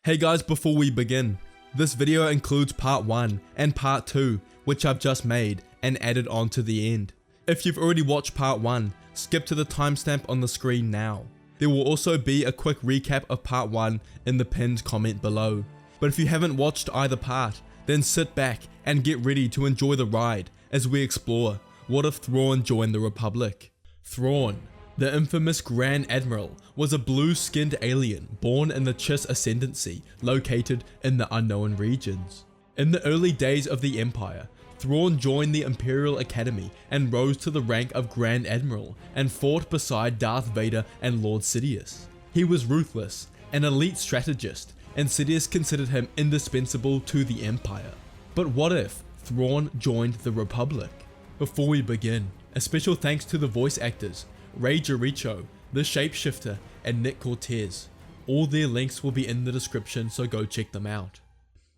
Hey guys, before we begin, this video includes part 1 and part 2, which I've just made and added on to the end. If you've already watched part 1, skip to the timestamp on the screen now. There will also be a quick recap of part 1 in the pinned comment below. But if you haven't watched either part, then sit back and get ready to enjoy the ride as we explore what if Thrawn joined the Republic. Thrawn, the infamous Grand Admiral, was a blue-skinned alien born in the Chiss Ascendancy located in the unknown regions. In the early days of the Empire, Thrawn joined the Imperial Academy and rose to the rank of Grand Admiral and fought beside Darth Vader and Lord Sidious. He was ruthless, an elite strategist, and Sidious considered him indispensable to the Empire. But what if Thrawn joined the Republic? Before we begin, a special thanks to the voice actors, Ray Jericho, the Shapeshifter, and Nick Cortez. All their links will be in the description, so go check them out.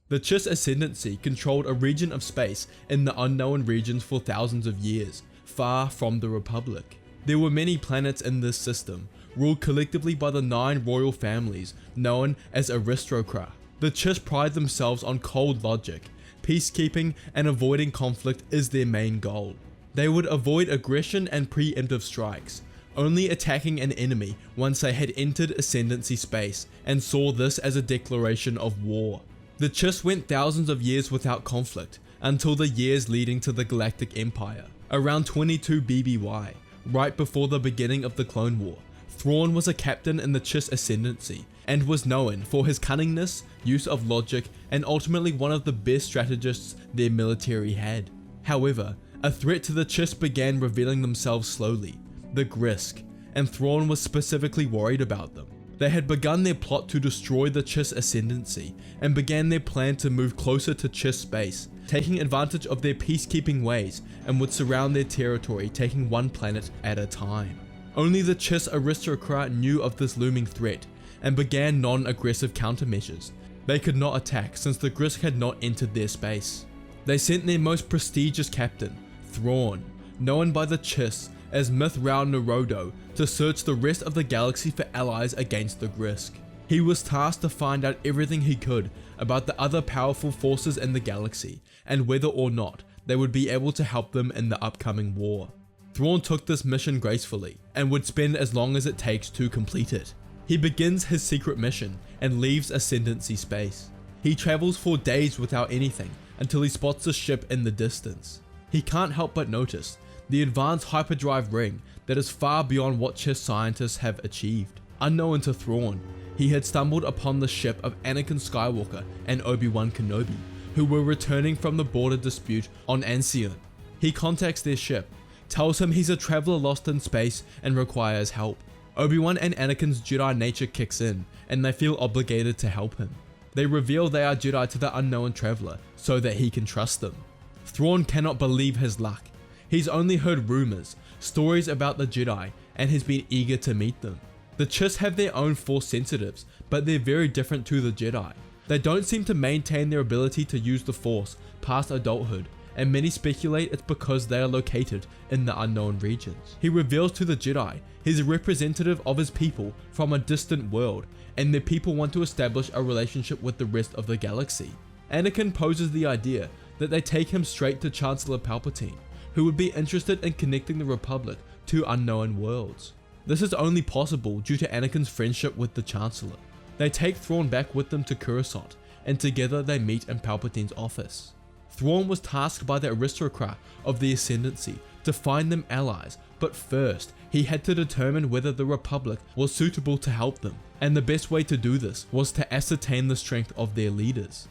The Chiss Ascendancy controlled a region of space in the unknown regions for thousands of years, far from the Republic. There were many planets in this system, ruled collectively by the 9 royal families known as Aristocrat. The Chiss pride themselves on cold logic. Peacekeeping and avoiding conflict is their main goal. They would avoid aggression and preemptive strikes, only attacking an enemy once they had entered Ascendancy space and saw this as a declaration of war. The Chiss went thousands of years without conflict until the years leading to the Galactic Empire. Around 22 BBY, right before the beginning of the Clone War, Thrawn was a captain in the Chiss Ascendancy and was known for his cunningness, use of logic, and ultimately one of the best strategists their military had. However, a threat to the Chiss began revealing themselves slowly, the Grisk, and Thrawn was specifically worried about them. They had begun their plot to destroy the Chiss Ascendancy and began their plan to move closer to Chiss space, taking advantage of their peacekeeping ways, and would surround their territory, taking one planet at a time. Only the Chiss Aristocrat knew of this looming threat and began non-aggressive countermeasures. They could not attack since the Grisk had not entered their space. They sent their most prestigious captain, Thrawn, known by the Chiss as Myth Rao Narodo, to search the rest of the galaxy for allies against the Grisk. He was tasked to find out everything he could about the other powerful forces in the galaxy and whether or not they would be able to help them in the upcoming war. Thrawn took this mission gracefully and would spend as long as it takes to complete it. He begins his secret mission and leaves Ascendancy space. He travels for days without anything until he spots a ship in the distance. He can't help but notice the advanced hyperdrive ring that is far beyond what Chiss scientists have achieved. Unknown to Thrawn, he had stumbled upon the ship of Anakin Skywalker and Obi-Wan Kenobi, who were returning from the border dispute on Anseon. He contacts their ship, tells him he's a traveler lost in space and requires help. Obi-Wan and Anakin's Jedi nature kicks in, and they feel obligated to help him. They reveal they are Jedi to the unknown traveler so that he can trust them. Thrawn cannot believe his luck. He's only heard rumors, stories about the Jedi, and has been eager to meet them. The Chiss have their own Force sensitives, but they're very different to the Jedi. They don't seem to maintain their ability to use the Force past adulthood, and many speculate it's because they are located in the unknown regions. He reveals to the Jedi he's a representative of his people from a distant world, and their people want to establish a relationship with the rest of the galaxy. Anakin poses the idea that they take him straight to Chancellor Palpatine, who would be interested in connecting the Republic to unknown worlds. This is only possible due to Anakin's friendship with the Chancellor. They take Thrawn back with them to Coruscant, and together they meet in Palpatine's office. Thrawn was tasked by the Aristocrat of the Ascendancy to find them allies, but first he had to determine whether the Republic was suitable to help them, and the best way to do this was to ascertain the strength of their leaders.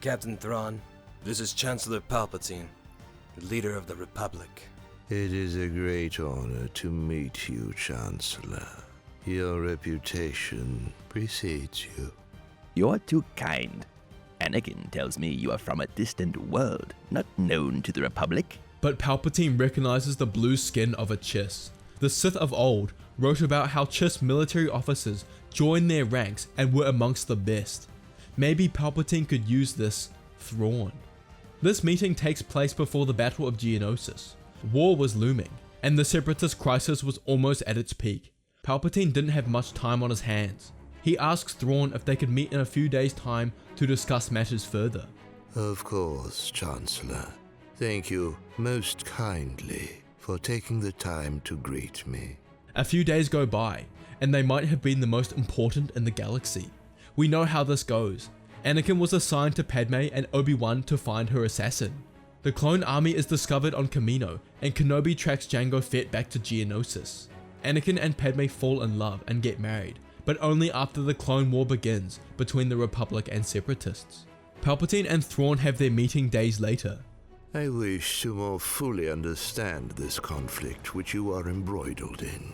Captain Thrawn, this is Chancellor Palpatine, the leader of the Republic. It is a great honor to meet you, Chancellor. Your reputation precedes you. You're too kind. Anakin tells me you are from a distant world, not known to the Republic. But Palpatine recognizes the blue skin of a Chiss. The Sith of old wrote about how Chiss military officers joined their ranks and were amongst the best. Maybe Palpatine could use this Thrawn. This meeting takes place before the Battle of Geonosis. War was looming, and the Separatist crisis was almost at its peak. Palpatine didn't have much time on his hands. He asks Thrawn if they could meet in a few days' time to discuss matters further. Of course, Chancellor. Thank you most kindly for taking the time to greet me. A few days go by, and they might have been the most important in the galaxy. We know how this goes. Anakin was assigned to Padme and Obi-Wan to find her assassin. The clone army is discovered on Kamino, and Kenobi tracks Jango Fett back to Geonosis. Anakin and Padme fall in love and get married, but only after the Clone War begins between the Republic and Separatists. Palpatine and Thrawn have their meeting days later. I wish to more fully understand this conflict which you are embroiled in.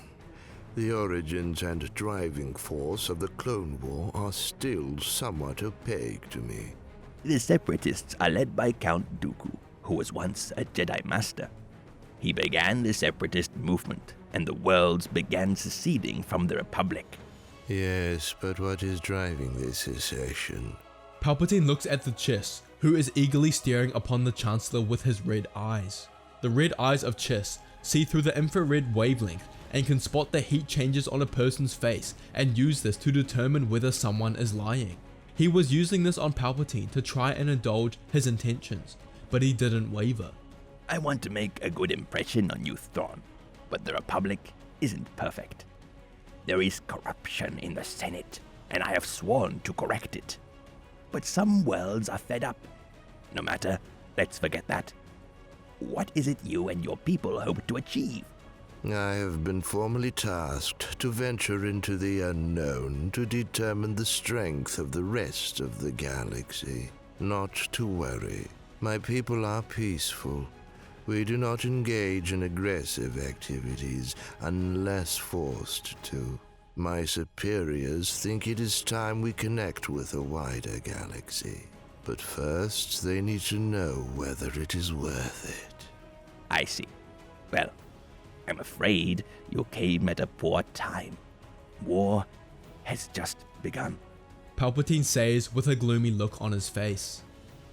The origins and driving force of the Clone War are still somewhat opaque to me. The Separatists are led by Count Dooku, who was once a Jedi Master. He began the Separatist movement, and the worlds began seceding from the Republic. Yes, but what is driving this secession? Palpatine looks at the Chiss, who is eagerly staring upon the Chancellor with his red eyes. The red eyes of Chiss see through the infrared wavelength and can spot the heat changes on a person's face and use this to determine whether someone is lying. He was using this on Palpatine to try and indulge his intentions, but he didn't waver. I want to make a good impression on you, Thrawn, but the Republic isn't perfect. There is corruption in the Senate, and I have sworn to correct it. But some worlds are fed up. No matter, let's forget that. What is it you and your people hope to achieve? I have been formally tasked to venture into the unknown to determine the strength of the rest of the galaxy. Not to worry. My people are peaceful. We do not engage in aggressive activities unless forced to. My superiors think it is time we connect with a wider galaxy. But first, they need to know whether it is worth it. I see. Well, I'm afraid you came at a poor time. War has just begun. Palpatine says with a gloomy look on his face.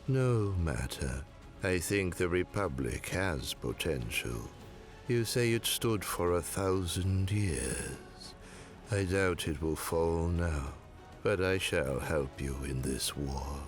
No matter. I think the Republic has potential. You say it stood for 1,000 years. I doubt it will fall now, but I shall help you in this war.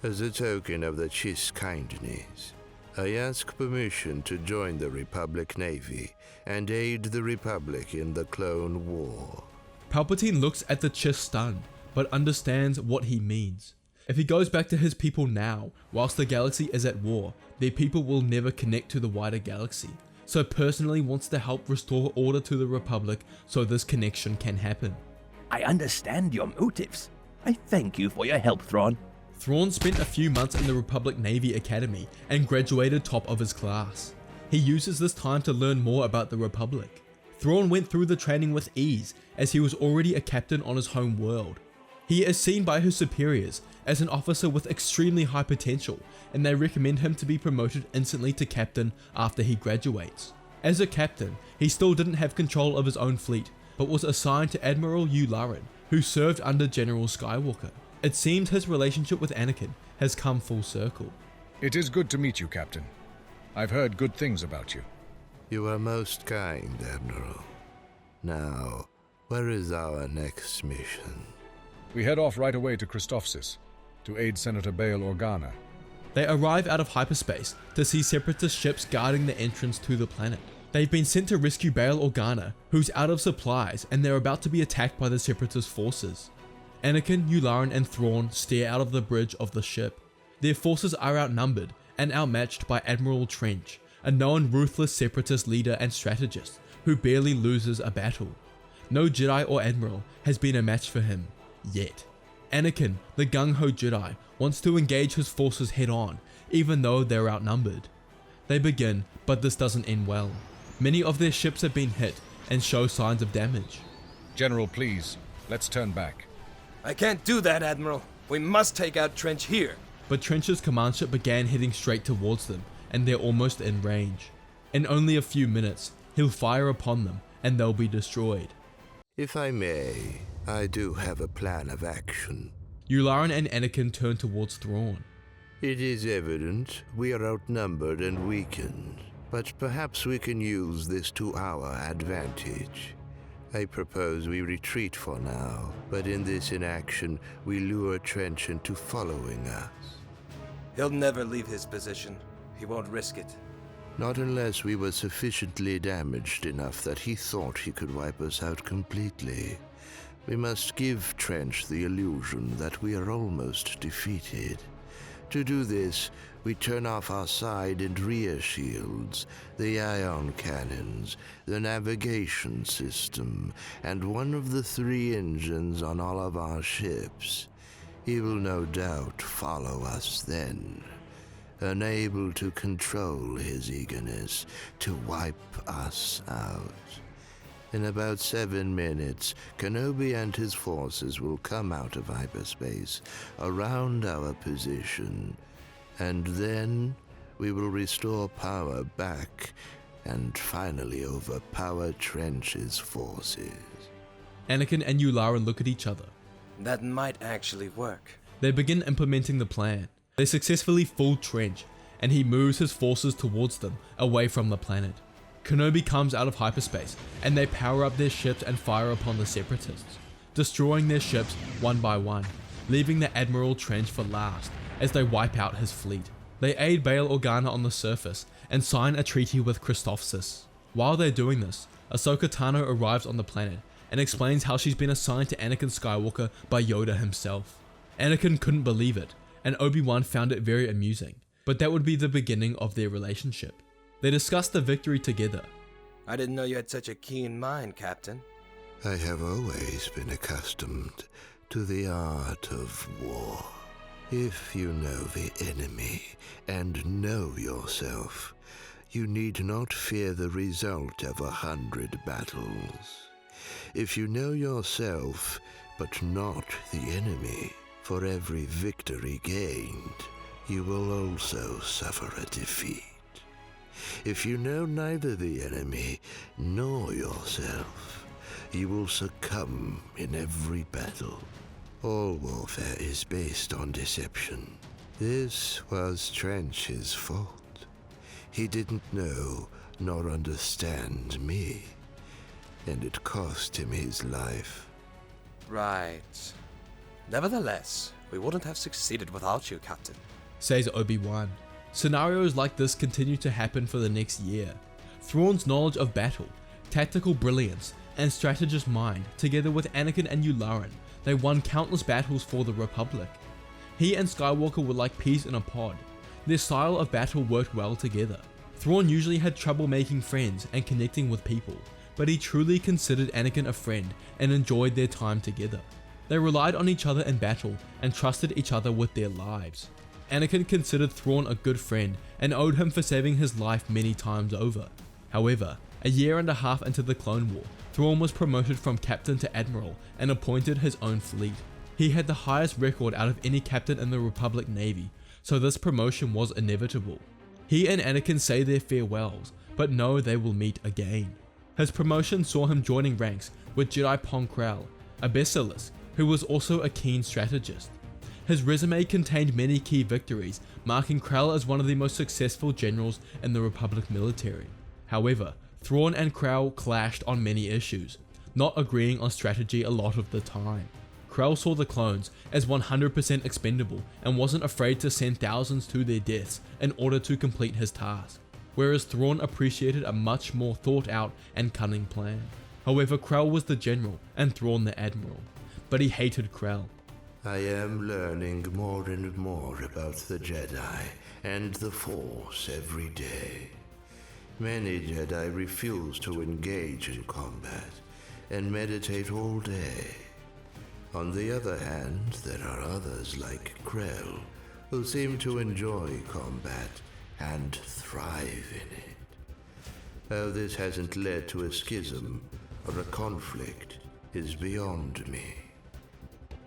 As a token of the Chiss kindness, I ask permission to join the Republic Navy and aid the Republic in the Clone War. Palpatine looks at the Chiss stunned, but understands what he means. If he goes back to his people now, whilst the galaxy is at war, their people will never connect to the wider galaxy, so personally wants to help restore order to the Republic so this connection can happen. I understand your motives. I thank you for your help, Thrawn. Thrawn spent a few months in the Republic Navy Academy and graduated top of his class. He uses this time to learn more about the Republic. Thrawn went through the training with ease as he was already a captain on his home world. He is seen by his superiors as an officer with extremely high potential, and they recommend him to be promoted instantly to captain after he graduates. As a captain, he still didn't have control of his own fleet, but was assigned to Admiral Yularen, who served under General Skywalker. It seems his relationship with Anakin has come full circle. It is good to meet you, Captain. I've heard good things about you. You are most kind, Admiral. Now, where is our next mission? We head off right away to Christophsis, to aid Senator Bail Organa. They arrive out of hyperspace to see separatist ships guarding the entrance to the planet. They've been sent to rescue Bail Organa, who's out of supplies, and they're about to be attacked by the separatist forces. Anakin, Yularen and Thrawn stare out of the bridge of the ship. Their forces are outnumbered and outmatched by Admiral Trench, a known ruthless separatist leader and strategist who barely loses a battle. No Jedi or Admiral has been a match for him, yet. Anakin, the gung-ho Jedi, wants to engage his forces head-on, even though they're outnumbered. They begin, but this doesn't end well. Many of their ships have been hit and show signs of damage. General, please, let's turn back. I can't do that, Admiral. We must take out Trench here. But Trench's command ship began heading straight towards them, and they're almost in range. In only a few minutes, he'll fire upon them, and they'll be destroyed. If I may, I do have a plan of action. Yularen and Anakin turn towards Thrawn. It is evident we are outnumbered and weakened, but perhaps we can use this to our advantage. I propose we retreat for now, but in this inaction, we lure Trench into following us. He'll never leave his position. He won't risk it. Not unless we were sufficiently damaged enough that he thought he could wipe us out completely. We must give Trench the illusion that we are almost defeated. To do this, we turn off our side and rear shields, the ion cannons, the navigation system, and one of the 3 engines on all of our ships. He will no doubt follow us then, unable to control his eagerness to wipe us out. In about 7 minutes, Kenobi and his forces will come out of hyperspace around our position, and then we will restore power back and finally overpower Trench's forces. Anakin and Yularen look at each other. That might actually work. They begin implementing the plan. They successfully fool Trench, and he moves his forces towards them, away from the planet. Kenobi comes out of hyperspace, and they power up their ships and fire upon the Separatists, destroying their ships one by one, leaving the Admiral Trench for last as they wipe out his fleet. They aid Bail Organa on the surface and sign a treaty with Christophsis. While they're doing this, Ahsoka Tano arrives on the planet and explains how she's been assigned to Anakin Skywalker by Yoda himself. Anakin couldn't believe it, and Obi-Wan found it very amusing, but that would be the beginning of their relationship. They discuss the victory together. I didn't know you had such a keen mind, Captain. I have always been accustomed to the art of war. If you know the enemy and know yourself, you need not fear the result of 100 battles. If you know yourself, but not the enemy, for every victory gained, you will also suffer a defeat. If you know neither the enemy nor yourself, you will succumb in every battle. All warfare is based on deception. This was Trench's fault. He didn't know nor understand me, and it cost him his life. Right. Nevertheless, we wouldn't have succeeded without you, Captain. Says Obi-Wan. Scenarios like this continue to happen for the next year. Thrawn's knowledge of battle, tactical brilliance, and strategist mind, together with Anakin and Yularen, they won countless battles for the Republic. He and Skywalker were like peas in a pod. Their style of battle worked well together. Thrawn usually had trouble making friends and connecting with people, but he truly considered Anakin a friend and enjoyed their time together. They relied on each other in battle and trusted each other with their lives. Anakin considered Thrawn a good friend and owed him for saving his life many times over. However, a year and a half into the Clone War, Thrawn was promoted from captain to admiral and appointed his own fleet. He had the highest record out of any captain in the Republic Navy, so this promotion was inevitable. He and Anakin say their farewells, but know they will meet again. His promotion saw him joining ranks with Jedi Pong Krell, a basilisk who was also a keen strategist. His resume contained many key victories, marking Krell as one of the most successful generals in the Republic military. However, Thrawn and Krell clashed on many issues, not agreeing on strategy a lot of the time. Krell saw the clones as 100% expendable and wasn't afraid to send thousands to their deaths in order to complete his task, whereas Thrawn appreciated a much more thought out and cunning plan. However, Krell was the general and Thrawn the admiral, but he hated Krell. I am learning more and more about the Jedi and the Force every day. Many Jedi refuse to engage in combat and meditate all day. On the other hand, there are others like Krell who seem to enjoy combat and thrive in it. How this hasn't led to a schism or a conflict is beyond me.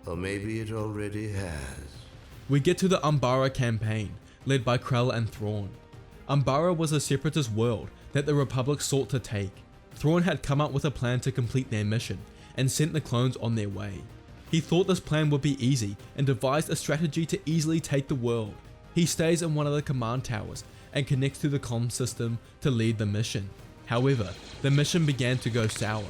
Or maybe it already has. We get to the Umbara campaign, led by Krell and Thrawn. Umbara was a separatist world that the Republic sought to take. Thrawn had come up with a plan to complete their mission, and sent the clones on their way. He thought this plan would be easy, and devised a strategy to easily take the world. He stays in one of the command towers, and connects to the comm system to lead the mission. However, the mission began to go sour.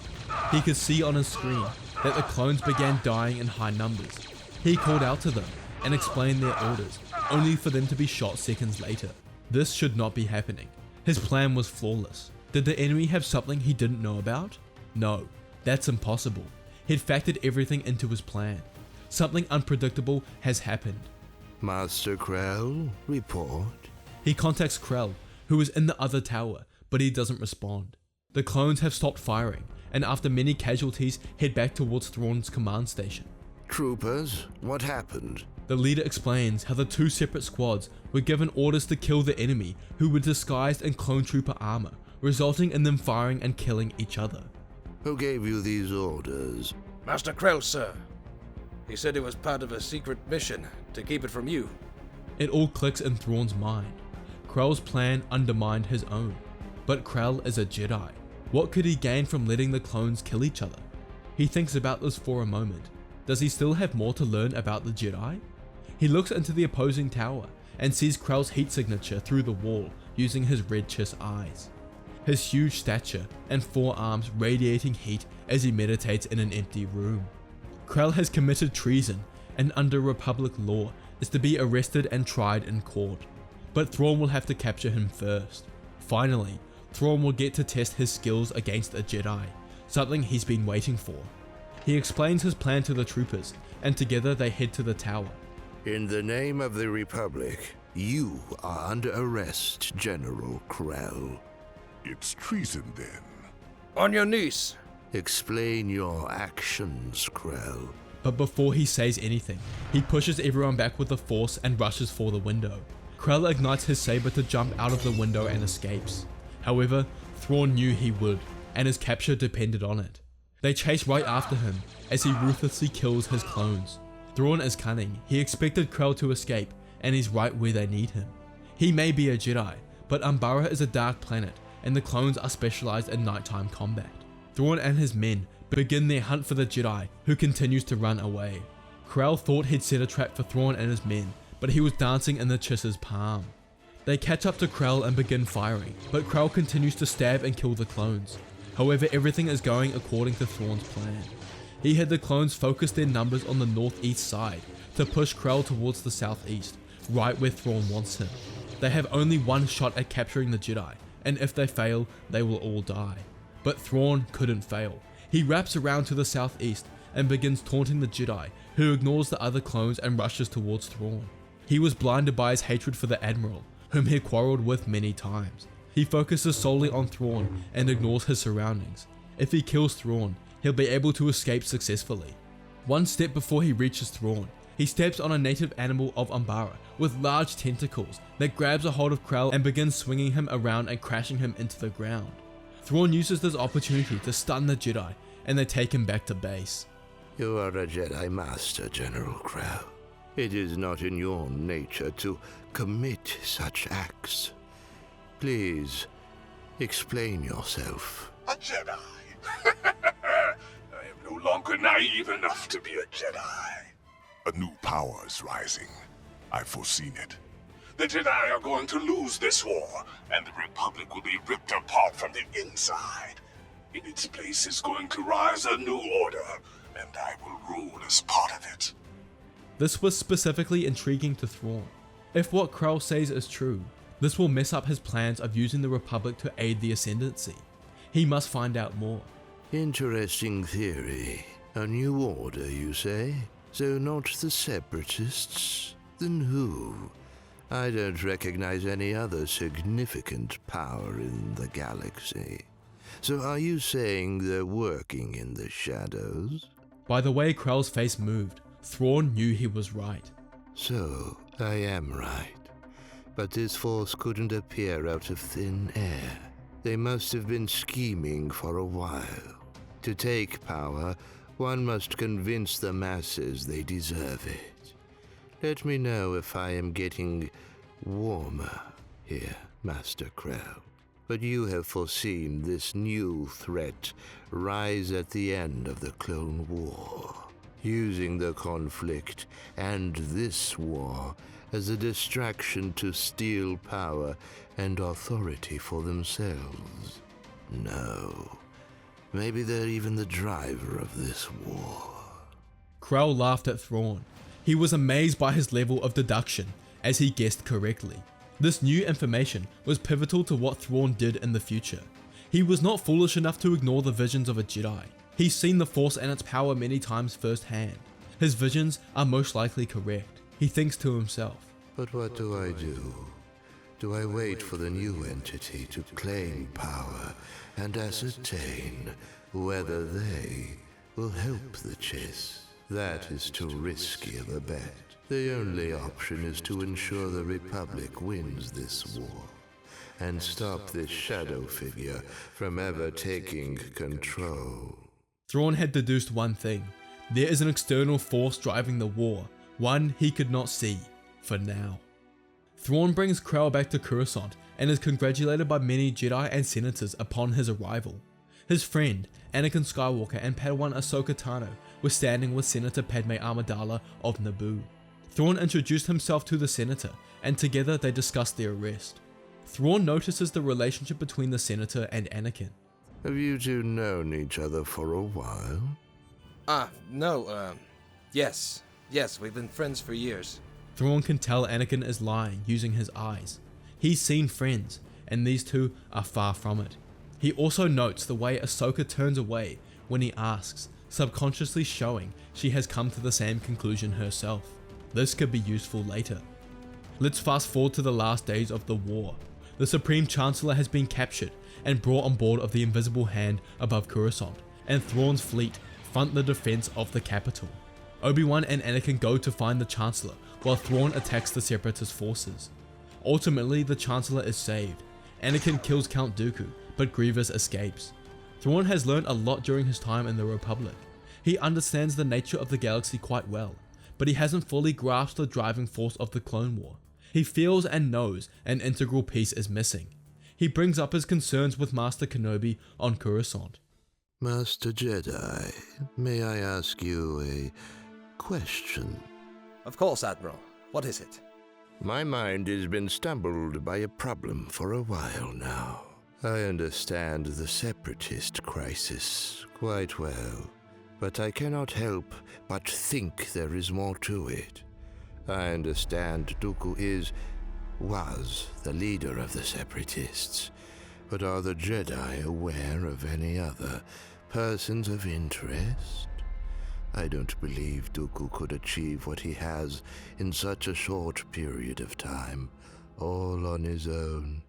He could see on his screen that the clones began dying in high numbers. He called out to them and explained their orders, only for them to be shot seconds later. This should not be happening. His plan was flawless. Did the enemy have something he didn't know about? No, that's impossible. He'd factored everything into his plan. Something unpredictable has happened. Master Krell, report. He contacts Krell, who is in the other tower, but he doesn't respond. The clones have stopped firing, and after many casualties, head back towards Thrawn's command station. Troopers, what happened? The leader explains how the two separate squads were given orders to kill the enemy, who were disguised in clone trooper armor, resulting in them firing and killing each other. Who gave you these orders? Master Krell, sir. He said it was part of a secret mission to keep it from you. It all clicks in Thrawn's mind. Krell's plan undermined his own. But Krell is a Jedi. What could he gain from letting the clones kill each other? He thinks about this for a moment. Does he still have more to learn about the Jedi? He looks into the opposing tower and sees Krell's heat signature through the wall using his red Chiss eyes. His huge stature and forearms radiating heat as he meditates in an empty room. Krell has committed treason and under Republic law is to be arrested and tried in court. But Thrawn will have to capture him first. Finally, Thrawn will get to test his skills against a Jedi, something he's been waiting for. He explains his plan to the troopers, and together they head to the tower. In the name of the Republic, you are under arrest, General Krell. It's treason, then. On your knees. Explain your actions, Krell. But before he says anything, he pushes everyone back with the Force and rushes for the window. Krell ignites his saber to jump out of the window and escapes. However, Thrawn knew he would, and his capture depended on it. They chase right after him as he ruthlessly kills his clones. Thrawn is cunning. He expected Krell to escape, and he's right where they need him. He may be a Jedi, but Umbara is a dark planet, and the clones are specialized in nighttime combat. Thrawn and his men begin their hunt for the Jedi, who continues to run away. Krell thought he'd set a trap for Thrawn and his men, but he was dancing in the Chiss's palm. They catch up to Krell and begin firing, but Krell continues to stab and kill the clones. However, everything is going according to Thrawn's plan. He had the clones focus their numbers on the northeast side to push Krell towards the southeast, right where Thrawn wants him. They have only one shot at capturing the Jedi, and if they fail, they will all die. But Thrawn couldn't fail. He wraps around to the southeast and begins taunting the Jedi, who ignores the other clones and rushes towards Thrawn. He was blinded by his hatred for the Admiral, whom he quarreled with many times. He focuses solely on Thrawn and ignores his surroundings. If he kills Thrawn, he'll be able to escape successfully. One step before he reaches Thrawn, he steps on a native animal of Umbara with large tentacles that grabs a hold of Krell and begins swinging him around and crashing him into the ground. Thrawn uses this opportunity to stun the Jedi, and they take him back to base. You are a Jedi Master, General Krell. It is not in your nature to commit such acts. Please, explain yourself. A Jedi? I am no longer naive enough to be a Jedi. A new power is rising. I've foreseen it. The Jedi are going to lose this war, and the Republic will be ripped apart from the inside. In its place is going to rise a new order, and I will rule as part of it. This was specifically intriguing to Thrawn. If what Krell says is true, this will mess up his plans of using the Republic to aid the Ascendancy. He must find out more. Interesting theory. A new order, you say? So not the Separatists? Then who? I don't recognize any other significant power in the galaxy. So are you saying they're working in the shadows? By the way Krell's face moved, Thrawn knew he was right. So, I am right. But this force couldn't appear out of thin air. They must have been scheming for a while. To take power, one must convince the masses they deserve it. Let me know if I am getting warmer here, Master Krell. But you have foreseen this new threat rise at the end of the Clone War, using the conflict and this war as a distraction to steal power and authority for themselves. No, Maybe they're even the driver of this war. Krell laughed at Thrawn. He was amazed by his level of deduction, as he guessed correctly. This new information was pivotal to what Thrawn did in the future. He was not foolish enough to ignore the visions of a Jedi. He's seen the Force and its power many times firsthand. His visions are most likely correct. He thinks to himself, But what do I do? Do I wait for the new entity to claim power and ascertain whether they will help the Chiss? That is too risky of a bet. The only option is to ensure the Republic wins this war and stop this shadow figure from ever taking control. Thrawn had deduced one thing. There is an external force driving the war, one he could not see, for now. Thrawn brings Krell back to Coruscant and is congratulated by many Jedi and senators upon his arrival. His friend, Anakin Skywalker and Padawan Ahsoka Tano were standing with Senator Padme Amidala of Naboo. Thrawn introduced himself to the senator and together they discussed their arrest. Thrawn notices the relationship between the senator and Anakin. Have you two known each other for a while? No, yes, we've been friends for years. Thrawn can tell Anakin is lying using his eyes. He's seen friends, and these two are far from it. He also notes the way Ahsoka turns away when he asks, subconsciously showing she has come to the same conclusion herself. This could be useful later. Let's fast forward to the last days of the war. The Supreme Chancellor has been captured and brought on board of the Invisible Hand above Coruscant, and Thrawn's fleet front the defense of the capital. Obi-Wan and Anakin go to find the Chancellor while Thrawn attacks the Separatist forces. Ultimately, the Chancellor is saved. Anakin kills Count Dooku, but Grievous escapes. Thrawn has learned a lot during his time in the Republic. He understands the nature of the galaxy quite well, but he hasn't fully grasped the driving force of the Clone War. He feels and knows an integral piece is missing. He brings up his concerns with Master Kenobi on Coruscant. Master Jedi, may I ask you a question? Of course, Admiral. What is it? My mind has been stumbled by a problem for a while now. I understand the Separatist crisis quite well, but I cannot help but think there is more to it. I understand Dooku was the leader of the Separatists, but are the Jedi aware of any other persons of interest? I don't believe Dooku could achieve what he has in such a short period of time, all on his own.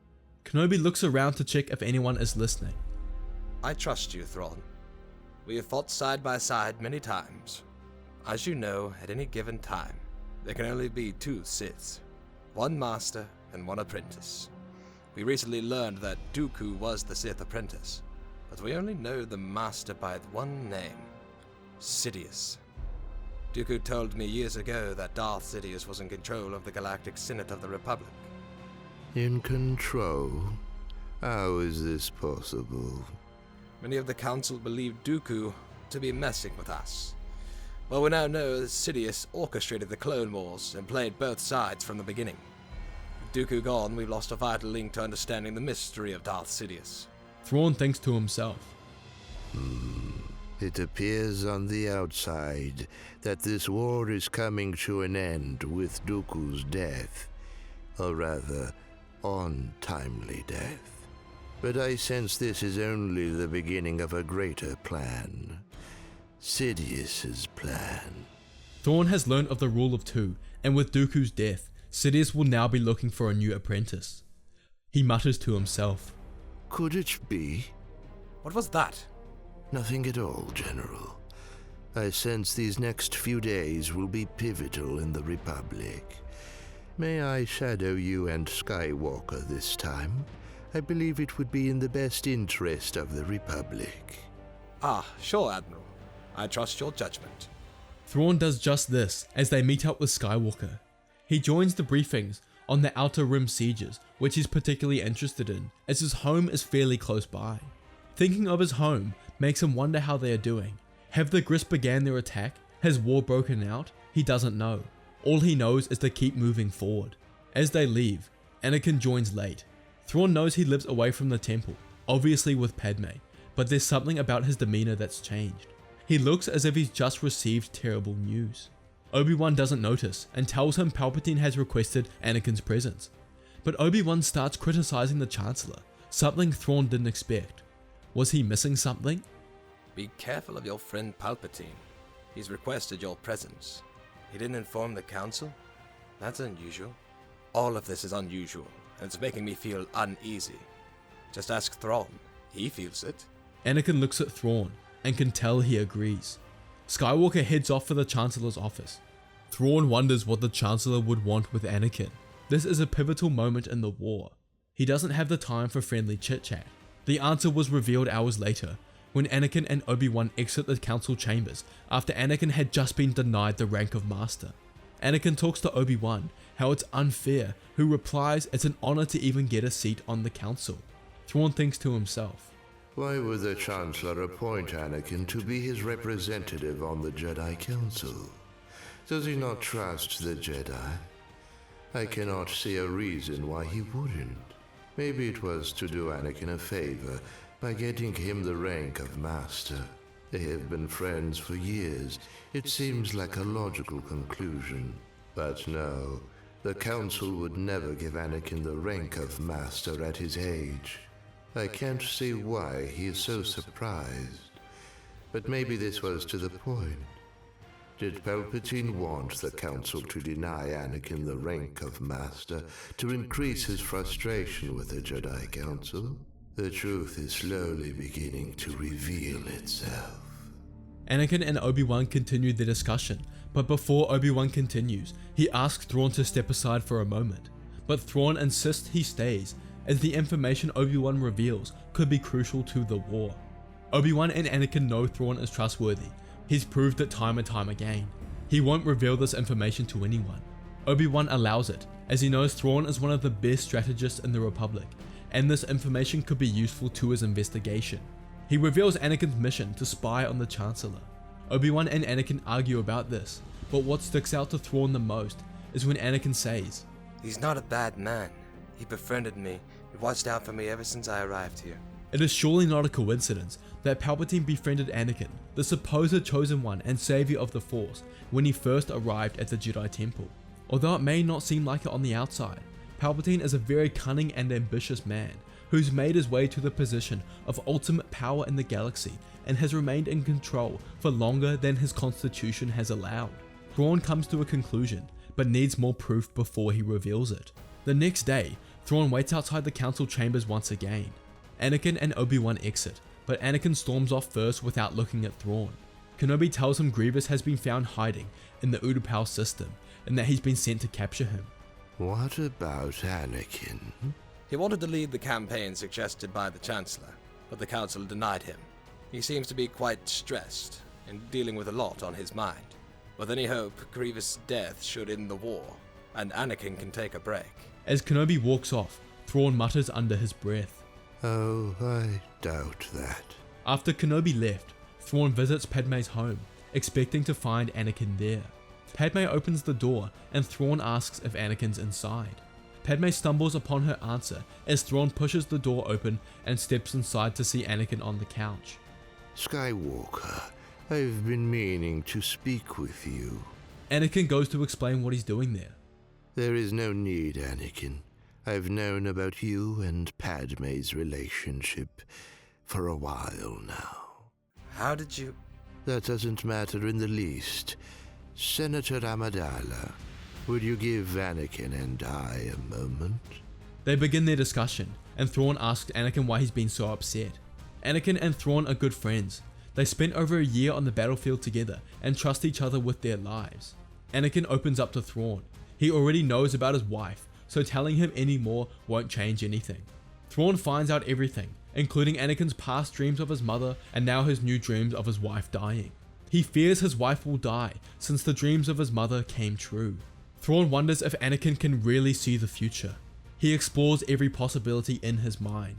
Kenobi looks around to check if anyone is listening. I trust you, Thrawn. We have fought side by side many times. As you know, at any given time, there can only be two Siths, one master and one apprentice. We recently learned that Dooku was the Sith apprentice, but we only know the master by one name, Sidious. Dooku told me years ago that Darth Sidious was in control of the Galactic Senate of the Republic. In control? How is this possible? Many of the Council believed Dooku to be messing with us. Well, we now know that Sidious orchestrated the Clone Wars and played both sides from the beginning. With Dooku gone, we've lost a vital link to understanding the mystery of Darth Sidious. Thrawn thinks to himself. It appears on the outside that this war is coming to an end with Dooku's death, or rather, untimely death. But I sense this is only the beginning of a greater plan. Sidious's plan. Thrawn has learned of the rule of two, and with Dooku's death, Sidious will now be looking for a new apprentice. He mutters to himself. Could it be? What was that? Nothing at all, General. I sense these next few days will be pivotal in the Republic. May I shadow you and Skywalker this time? I believe it would be in the best interest of the Republic. Sure, Admiral. I trust your judgment. Thrawn does just this as they meet up with Skywalker. He joins the briefings on the Outer Rim sieges, which he's particularly interested in, as his home is fairly close by. Thinking of his home makes him wonder how they are doing. Have the Grisk began their attack? Has war broken out? He doesn't know. All he knows is to keep moving forward. As they leave, Anakin joins late. Thrawn knows he lives away from the temple, obviously with Padme, but there's something about his demeanor that's changed. He looks as if he's just received terrible news. Obi-Wan doesn't notice and tells him Palpatine has requested Anakin's presence. But Obi-Wan starts criticizing the Chancellor, something Thrawn didn't expect. Was he missing something? Be careful of your friend Palpatine. He's requested your presence. He didn't inform the Council? That's unusual. All of this is unusual, and it's making me feel uneasy. Just ask Thrawn. He feels it. Anakin looks at Thrawn and can tell he agrees. Skywalker heads off for the Chancellor's office. Thrawn wonders what the Chancellor would want with Anakin. This is a pivotal moment in the war. He doesn't have the time for friendly chit-chat. The answer was revealed hours later, when Anakin and Obi-Wan exit the council chambers after Anakin had just been denied the rank of Master. Anakin talks to Obi-Wan how it's unfair, who replies it's an honor to even get a seat on the council. Thrawn thinks to himself, Why would the Chancellor appoint Anakin to be his representative on the Jedi Council? Does he not trust the Jedi? I cannot see a reason why he wouldn't. Maybe it was to do Anakin a favor by getting him the rank of Master. They have been friends for years. It seems like a logical conclusion. But no, the Council would never give Anakin the rank of Master at his age. I can't see why he is so surprised. But maybe this was to the point. Did Palpatine want the Council to deny Anakin the rank of Master to increase his frustration with the Jedi Council? The truth is slowly beginning to reveal itself. Anakin and Obi-Wan continue the discussion, but before Obi-Wan continues, he asks Thrawn to step aside for a moment. But Thrawn insists he stays, as the information Obi-Wan reveals could be crucial to the war. Obi-Wan and Anakin know Thrawn is trustworthy. He's proved it time and time again. He won't reveal this information to anyone. Obi-Wan allows it, as he knows Thrawn is one of the best strategists in the Republic, and this information could be useful to his investigation. He reveals Anakin's mission to spy on the Chancellor. Obi-Wan and Anakin argue about this, but what sticks out to Thrawn the most is when Anakin says, He's not a bad man. He befriended me and watched out for me ever since I arrived here. It is surely not a coincidence that Palpatine befriended Anakin, the supposed chosen one and savior of the Force, when he first arrived at the Jedi Temple. Although it may not seem like it on the outside, Palpatine is a very cunning and ambitious man who's made his way to the position of ultimate power in the galaxy and has remained in control for longer than his constitution has allowed. Thrawn comes to a conclusion, but needs more proof before he reveals it. The next day, Thrawn waits outside the council chambers once again. Anakin and Obi-Wan exit, but Anakin storms off first without looking at Thrawn. Kenobi tells him Grievous has been found hiding in the Utapau system and that he's been sent to capture him. What about Anakin? He wanted to lead the campaign suggested by the Chancellor, but the Council denied him. He seems to be quite stressed and dealing with a lot on his mind. With any hope, Grievous' death should end the war, and Anakin can take a break. As Kenobi walks off, Thrawn mutters under his breath, Oh, I doubt that. After Kenobi left, Thrawn visits Padme's home, expecting to find Anakin there. Padme opens the door and Thrawn asks if Anakin's inside. Padme stumbles upon her answer as Thrawn pushes the door open and steps inside to see Anakin on the couch. Skywalker, I've been meaning to speak with you. Anakin goes to explain what he's doing there. There is no need, Anakin. I've known about you and Padme's relationship for a while now. How did you... That doesn't matter in the least. Senator Amidala, would you give Anakin and I a moment? They begin their discussion, and Thrawn asks Anakin why he's been so upset. Anakin and Thrawn are good friends. They spent over a year on the battlefield together and trust each other with their lives. Anakin opens up to Thrawn. He already knows about his wife, so telling him any more won't change anything. Thrawn finds out everything, including Anakin's past dreams of his mother and now his new dreams of his wife dying. He fears his wife will die since the dreams of his mother came true. Thrawn wonders if Anakin can really see the future. He explores every possibility in his mind.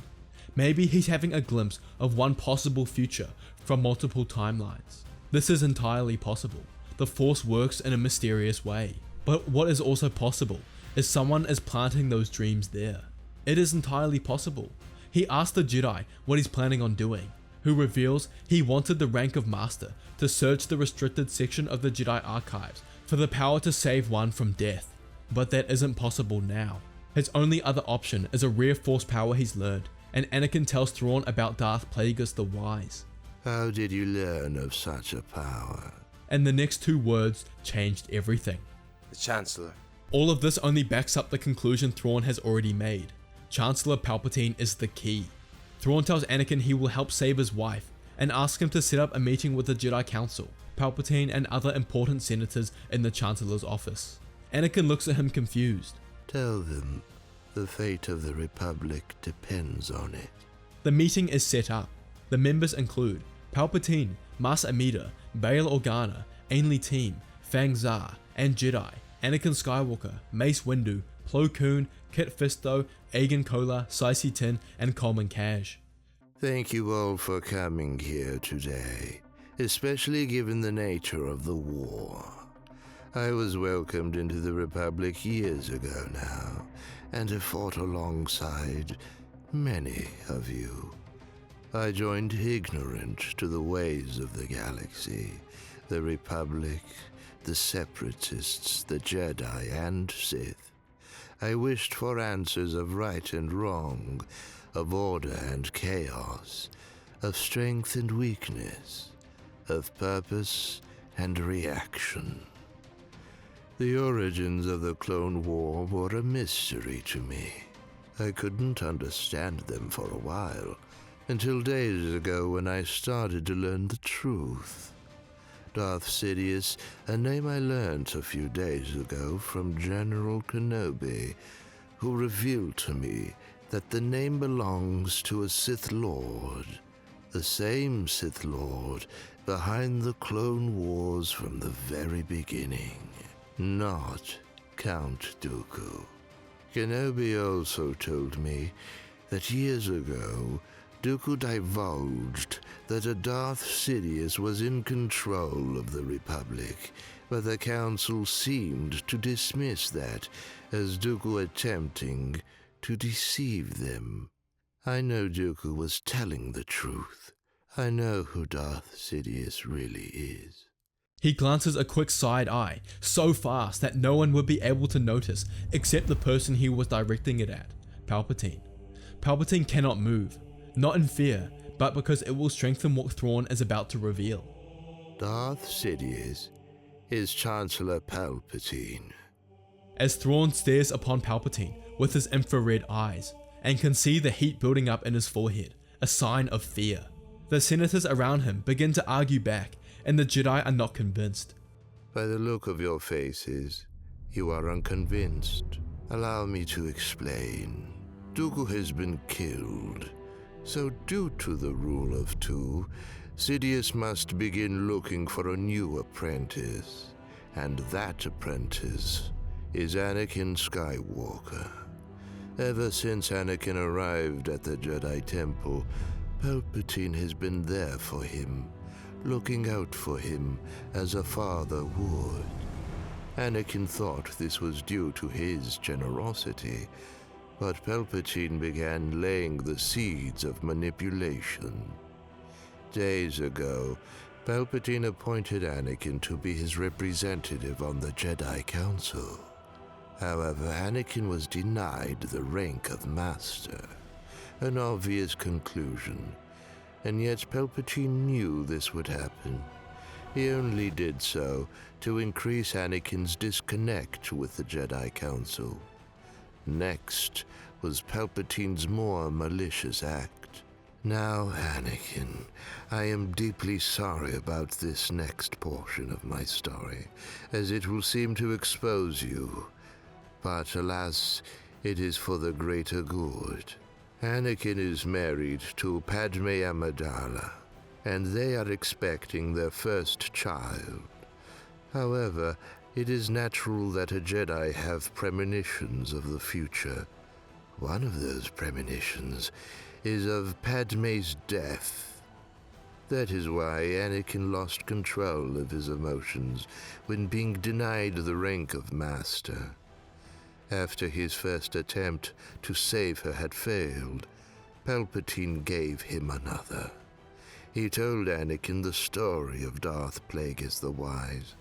Maybe he's having a glimpse of one possible future from multiple timelines. This is entirely possible. The Force works in a mysterious way. But what is also possible is someone is planting those dreams there. It is entirely possible. He asks the Jedi what he's planning on doing, who reveals he wanted the rank of Master to search the restricted section of the Jedi archives for the power to save one from death, but that isn't possible now. His only other option is a rare force power he's learned, and Anakin tells Thrawn about Darth Plagueis the Wise. How did you learn of such a power? And the next two words changed everything. The Chancellor. All of this only backs up the conclusion Thrawn has already made. Chancellor Palpatine is the key. Thrawn tells Anakin he will help save his wife, and asks him to set up a meeting with the Jedi Council, Palpatine and other important senators in the Chancellor's office. Anakin looks at him confused. Tell them the fate of the Republic depends on it. The meeting is set up. The members include Palpatine, Mas Amida, Bail Organa, Ainley Team, Fang Zar, and Jedi, Anakin Skywalker, Mace Windu, Plo Koon, Kit Fisto, Aegon Kola, Saisi Tin, and Coleman Cash. Thank you all for coming here today, especially given the nature of the war. I was welcomed into the Republic years ago now, and have fought alongside many of you. I joined ignorant to the ways of the galaxy, the Republic, the Separatists, the Jedi, and Sith. I wished for answers of right and wrong, of order and chaos, of strength and weakness, of purpose and reaction. The origins of the Clone War were a mystery to me. I couldn't understand them for a while, until days ago when I started to learn the truth. Darth Sidious, a name I learned a few days ago from General Kenobi, who revealed to me that the name belongs to a Sith Lord, the same Sith Lord behind the Clone Wars from the very beginning. Not Count Dooku. Kenobi also told me that years ago, Dooku divulged that a Darth Sidious was in control of the Republic, but the Council seemed to dismiss that as Dooku attempting to deceive them. I know Dooku was telling the truth. I know who Darth Sidious really is. He glances a quick side eye, so fast that no one would be able to notice except the person he was directing it at, Palpatine. Palpatine cannot move, not in fear, but because it will strengthen what Thrawn is about to reveal. Darth Sidious is Chancellor Palpatine. As Thrawn stares upon Palpatine with his infrared eyes, and can see the heat building up in his forehead, a sign of fear. The senators around him begin to argue back, and the Jedi are not convinced. By the look of your faces, you are unconvinced. Allow me to explain. Dooku has been killed, so due to the rule of two, Sidious must begin looking for a new apprentice, and that apprentice is Anakin Skywalker. Ever since Anakin arrived at the Jedi Temple, Palpatine has been there for him, looking out for him as a father would. Anakin thought this was due to his generosity, but Palpatine began laying the seeds of manipulation. Days ago, Palpatine appointed Anakin to be his representative on the Jedi Council. However, Anakin was denied the rank of Master, an obvious conclusion, and yet Palpatine knew this would happen. He only did so to increase Anakin's disconnect with the Jedi Council. Next was Palpatine's more malicious act. Now, Anakin, I am deeply sorry about this next portion of my story, as it will seem to expose you. But alas, it is for the greater good. Anakin is married to Padme Amidala, and they are expecting their first child. However, it is natural that a Jedi have premonitions of the future. One of those premonitions is of Padme's death. That is why Anakin lost control of his emotions when being denied the rank of Master. After his first attempt to save her had failed, Palpatine gave him another. He told Anakin the story of Darth Plagueis the Wise,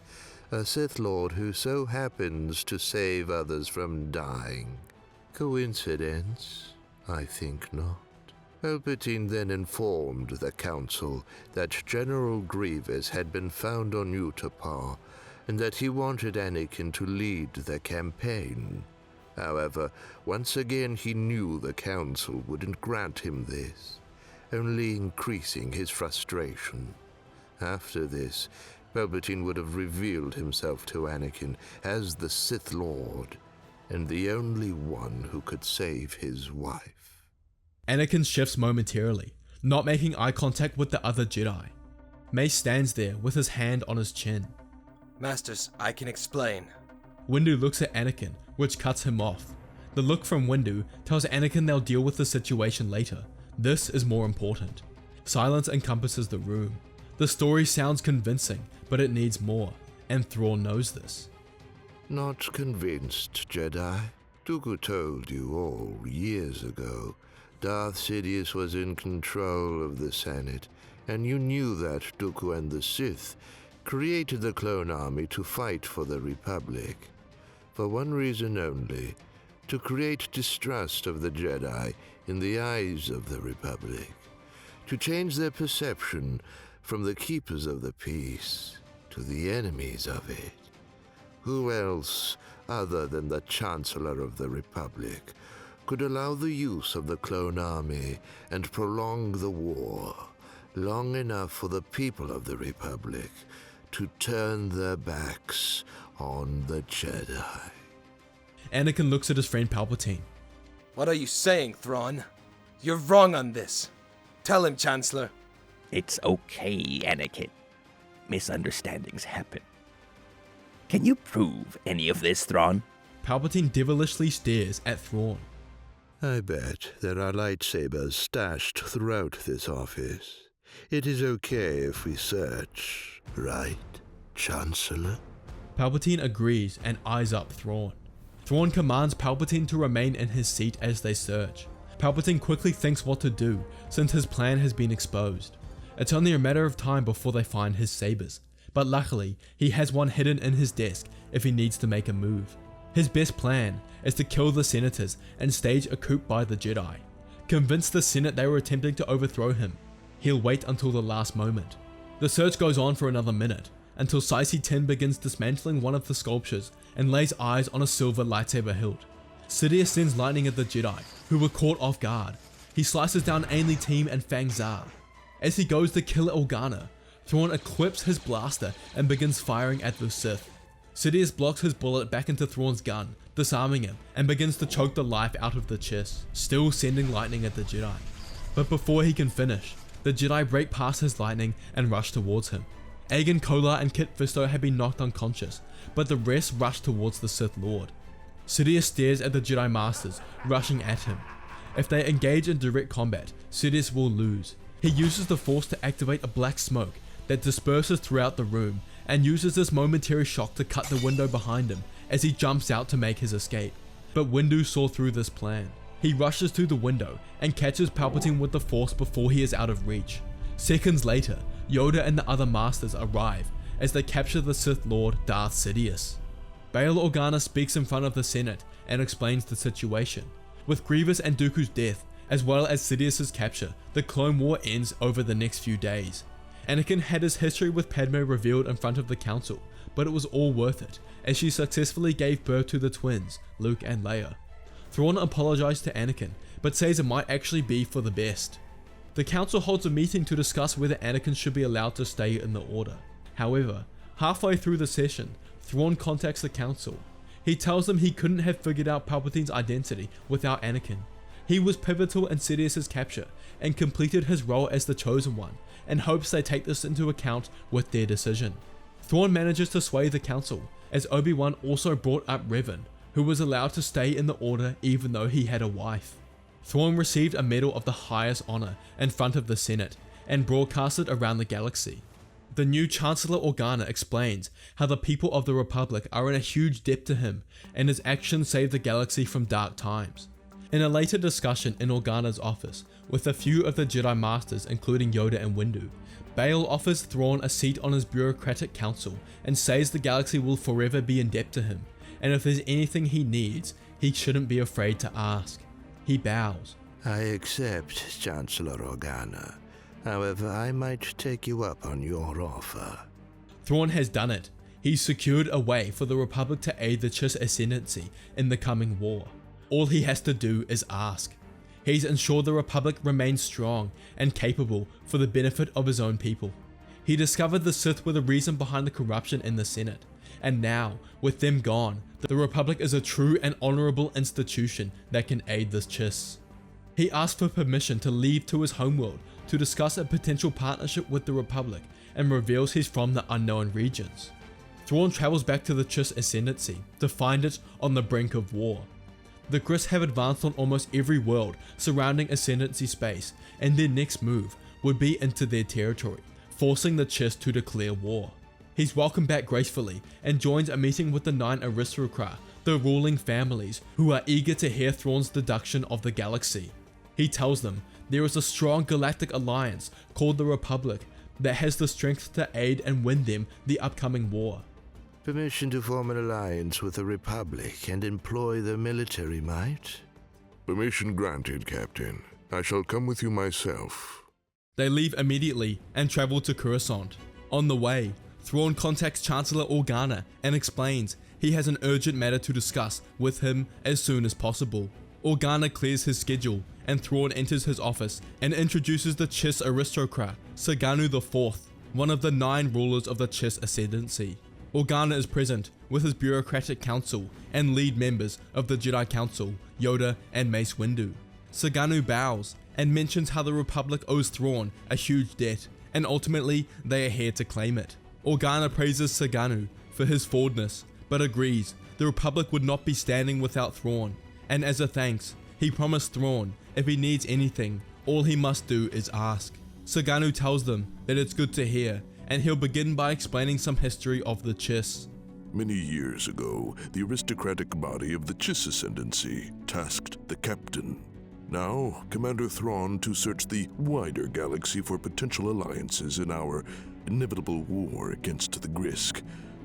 a Sith Lord who so happens to save others from dying. Coincidence? I think not. Palpatine then informed the Council that General Grievous had been found on Utapau, and that he wanted Anakin to lead the campaign. However, once again he knew the Council wouldn't grant him this, only increasing his frustration. After this, Palpatine would have revealed himself to Anakin as the Sith Lord, and the only one who could save his wife. Anakin shifts momentarily, not making eye contact with the other Jedi. Mace stands there with his hand on his chin. Masters, I can explain. Windu looks at Anakin, which cuts him off. The look from Windu tells Anakin they'll deal with the situation later. This is more important. Silence encompasses the room. The story sounds convincing, but it needs more, and Thrawn knows this. Not convinced, Jedi. Dooku told you all years ago. Darth Sidious was in control of the Senate, and you knew that Dooku and the Sith created the clone army to fight for the Republic. For one reason only, to create distrust of the Jedi in the eyes of the Republic. To change their perception from the keepers of the peace to the enemies of it. Who else, other than the Chancellor of the Republic, could allow the use of the clone army and prolong the war long enough for the people of the Republic to turn their backs on the Jedi? Anakin looks at his friend Palpatine. What are you saying, Thrawn? You're wrong on this. Tell him, Chancellor. It's okay, Anakin. Misunderstandings happen. Can you prove any of this, Thrawn? Palpatine devilishly stares at Thrawn. I bet there are lightsabers stashed throughout this office. It is okay if we search, right, Chancellor? Palpatine agrees and eyes up Thrawn. Thrawn commands Palpatine to remain in his seat as they search. Palpatine quickly thinks what to do since his plan has been exposed. It's only a matter of time before they find his sabers, but luckily he has one hidden in his desk if he needs to make a move. His best plan is to kill the senators and stage a coup by the Jedi. Convince the Senate they were attempting to overthrow him, he'll wait until the last moment. The search goes on for another minute, until Saisi Tin begins dismantling one of the sculptures and lays eyes on a silver lightsaber hilt. Sidious sends lightning at the Jedi, who were caught off guard. He slices down Ainli Team and Fang Zar. As he goes to kill Organa, Thrawn equips his blaster and begins firing at the Sith. Sidious blocks his bullet back into Thrawn's gun, disarming him, and begins to choke the life out of the Chiss, still sending lightning at the Jedi. But before he can finish, the Jedi break past his lightning and rush towards him. Agen Kolar and Kit Fisto have been knocked unconscious, but the rest rush towards the Sith Lord. Sidious stares at the Jedi Masters, rushing at him. If they engage in direct combat, Sidious will lose. He uses the Force to activate a black smoke that disperses throughout the room and uses this momentary shock to cut the window behind him as he jumps out to make his escape. But Windu saw through this plan. He rushes to the window and catches Palpatine with the Force before he is out of reach. Seconds later, Yoda and the other Masters arrive as they capture the Sith Lord Darth Sidious. Bail Organa speaks in front of the Senate and explains the situation. With Grievous and Dooku's death, as well as Sidious's capture, the Clone War ends over the next few days. Anakin had his history with Padme revealed in front of the Council, but it was all worth it, as she successfully gave birth to the twins, Luke and Leia. Thrawn apologized to Anakin, but says it might actually be for the best. The Council holds a meeting to discuss whether Anakin should be allowed to stay in the Order. However, halfway through the session, Thrawn contacts the Council. He tells them he couldn't have figured out Palpatine's identity without Anakin. He was pivotal in Sidious's capture and completed his role as the Chosen One, and hopes they take this into account with their decision. Thrawn manages to sway the Council, as Obi-Wan also brought up Revan, who was allowed to stay in the Order even though he had a wife. Thrawn received a medal of the highest honor in front of the Senate, and broadcasted around the galaxy. The new Chancellor Organa explains how the people of the Republic are in a huge debt to him, and his actions saved the galaxy from dark times. In a later discussion in Organa's office, with a few of the Jedi Masters including Yoda and Windu, Bail offers Thrawn a seat on his bureaucratic council and says the galaxy will forever be in debt to him, and if there's anything he needs, he shouldn't be afraid to ask. He bows. I accept, Chancellor Organa. However, I might take you up on your offer. Thrawn has done it. He's secured a way for the Republic to aid the Chiss Ascendancy in the coming war. All he has to do is ask. He's ensured the Republic remains strong and capable for the benefit of his own people. He discovered the Sith were the reason behind the corruption in the Senate, and now, with them gone, the Republic is a true and honorable institution that can aid the Chiss. He asked for permission to leave to his homeworld to discuss a potential partnership with the Republic and reveals he's from the unknown regions. Thrawn travels back to the Chiss Ascendancy to find it on the brink of war. The Grisk have advanced on almost every world surrounding Ascendancy space, and their next move would be into their territory, forcing the Chiss to declare war. He's welcomed back gracefully and joins a meeting with the 9 aristocrats, the ruling families, who are eager to hear Thrawn's deduction of the galaxy. He tells them there is a strong galactic alliance called the Republic that has the strength to aid and win them the upcoming war. Permission to form an alliance with the Republic and employ their military might? Permission granted, Captain. I shall come with you myself. They leave immediately and travel to Coruscant. On the way, Thrawn contacts Chancellor Organa and explains he has an urgent matter to discuss with him as soon as possible. Organa clears his schedule and Thrawn enters his office and introduces the Chiss aristocrat, Saganu IV, one of the 9 rulers of the Chiss Ascendancy. Organa is present with his bureaucratic council and lead members of the Jedi Council, Yoda and Mace Windu. Saganu bows and mentions how the Republic owes Thrawn a huge debt, and ultimately they are here to claim it. Organa praises Saganu for his forwardness, but agrees the Republic would not be standing without Thrawn, and as a thanks, he promised Thrawn if he needs anything, all he must do is ask. Saganu tells them that it's good to hear, and he'll begin by explaining some history of the Chiss. Many years ago, the aristocratic body of the Chiss Ascendancy tasked the captain. Now, Commander Thrawn to search the wider galaxy for potential alliances in our inevitable war against the Grisk,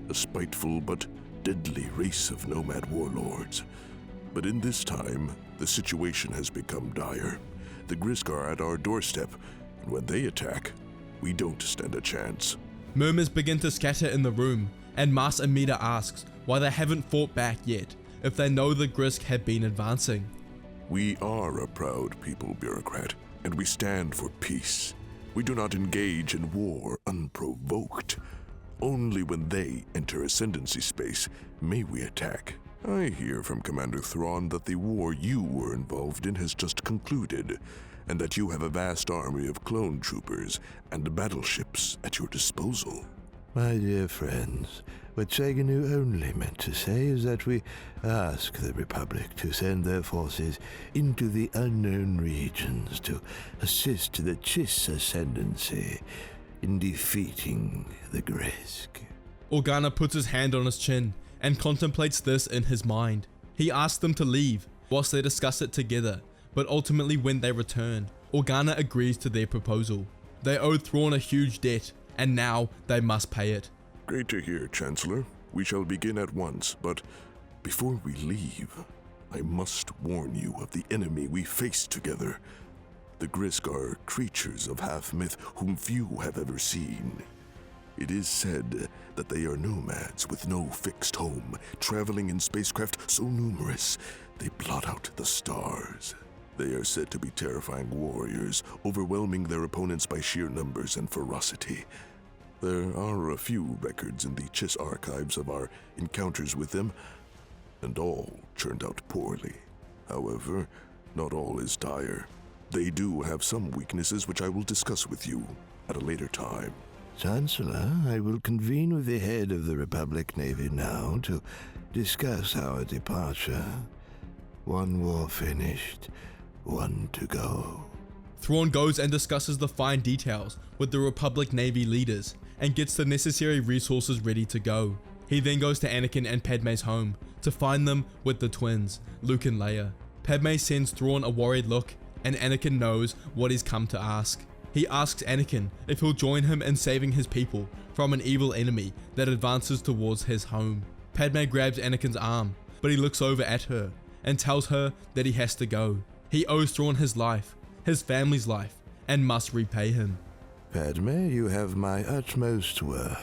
a spiteful but deadly race of nomad warlords. But in this time, the situation has become dire. The Grisk are at our doorstep, and when they attack, we don't stand a chance. Murmurs begin to scatter in the room, and Mas Amida asks why they haven't fought back yet, if they know the Grisk have been advancing. We are a proud people, bureaucrat, and we stand for peace. We do not engage in war unprovoked. Only when they enter Ascendancy space may we attack. I hear from Commander Thrawn that the war you were involved in has just concluded, and that you have a vast army of clone troopers and battleships at your disposal. My dear friends, what Saganu only meant to say is that we ask the Republic to send their forces into the unknown regions to assist the Chiss Ascendancy in defeating the Grisk. Organa puts his hand on his chin and contemplates this in his mind. He asks them to leave whilst they discuss it together, but ultimately when they return, Organa agrees to their proposal. They owed Thrawn a huge debt, and now they must pay it. Great to hear, Chancellor. We shall begin at once, but before we leave, I must warn you of the enemy we face together. The Grisk are creatures of half-myth whom few have ever seen. It is said that they are nomads with no fixed home, traveling in spacecraft so numerous they blot out the stars. They are said to be terrifying warriors, overwhelming their opponents by sheer numbers and ferocity. There are a few records in the Chiss archives of our encounters with them, and all turned out poorly. However, not all is dire. They do have some weaknesses which I will discuss with you at a later time. Chancellor, I will convene with the head of the Republic Navy now to discuss our departure. One war finished, one to go. Thrawn goes and discusses the fine details with the Republic Navy leaders and gets the necessary resources ready to go. He then goes to Anakin and Padme's home to find them with the twins, Luke and Leia. Padme sends Thrawn a worried look, and Anakin knows what he's come to ask. He asks Anakin if he'll join him in saving his people from an evil enemy that advances towards his home. Padme grabs Anakin's arm, but he looks over at her and tells her that he has to go. He owes Thrawn his life, his family's life, and must repay him. Padme, you have my utmost word.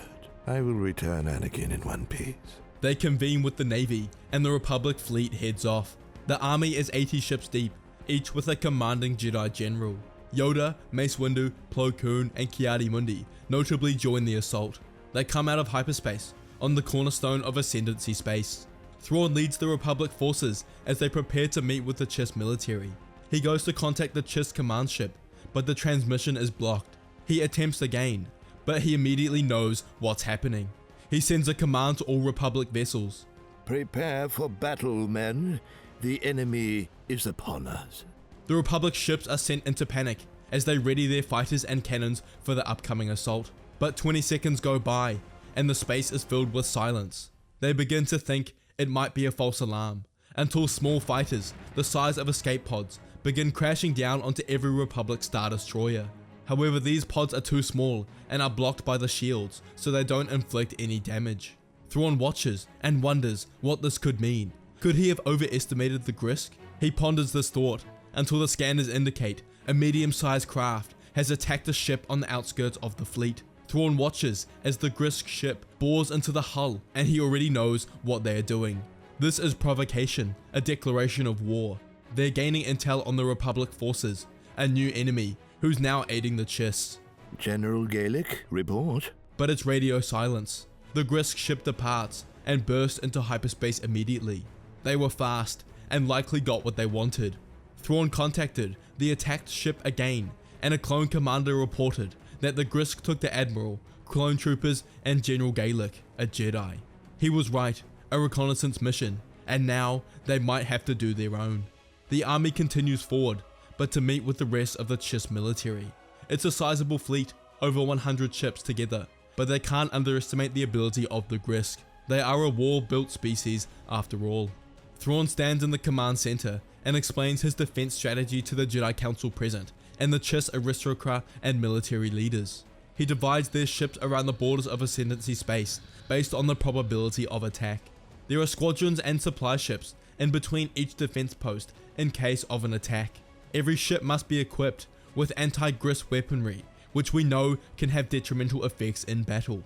I will return Anakin in one piece. They convene with the Navy, and the Republic fleet heads off. The army is 80 ships deep, each with a commanding Jedi general. Yoda, Mace Windu, Plo Koon, and Ki-Adi-Mundi notably join the assault. They come out of hyperspace, on the cornerstone of Ascendancy space. Thrawn leads the Republic forces as they prepare to meet with the Chiss military. He goes to contact the Chiss command ship, but the transmission is blocked. He attempts again, but he immediately knows what's happening. He sends a command to all Republic vessels. Prepare for battle, men. The enemy is upon us. The Republic ships are sent into panic as they ready their fighters and cannons for the upcoming assault. But 20 seconds go by, and the space is filled with silence. They begin to think it might be a false alarm, until small fighters, the size of escape pods, begin crashing down onto every Republic Star Destroyer. However, these pods are too small and are blocked by the shields, so they don't inflict any damage. Thrawn watches and wonders what this could mean. Could he have overestimated the Grisk? He ponders this thought until the scanners indicate a medium-sized craft has attacked a ship on the outskirts of the fleet. Thrawn watches as the Grisk ship bores into the hull, and he already knows what they are doing. This is provocation, a declaration of war. They're gaining intel on the Republic forces, a new enemy who's now aiding the Chiss. General Gaelic, report. But it's radio silence. The Grisk ship departs and bursts into hyperspace immediately. They were fast and likely got what they wanted. Thrawn contacted the attacked ship again, and a clone commander reported that the Grisk took the Admiral, clone troopers, and General Gaelic, a Jedi. He was right, a reconnaissance mission, and now they might have to do their own. The army continues forward, but to meet with the rest of the Chiss military. It's a sizable fleet, over 100 ships together, but they can't underestimate the ability of the Grisk. They are a war-built species after all. Thrawn stands in the command center and explains his defense strategy to the Jedi Council present and the Chiss aristocrat and military leaders. He divides their ships around the borders of Ascendancy space based on the probability of attack. There are squadrons and supply ships in between each defense post in case of an attack. Every ship must be equipped with anti-Grisk weaponry, which we know can have detrimental effects in battle.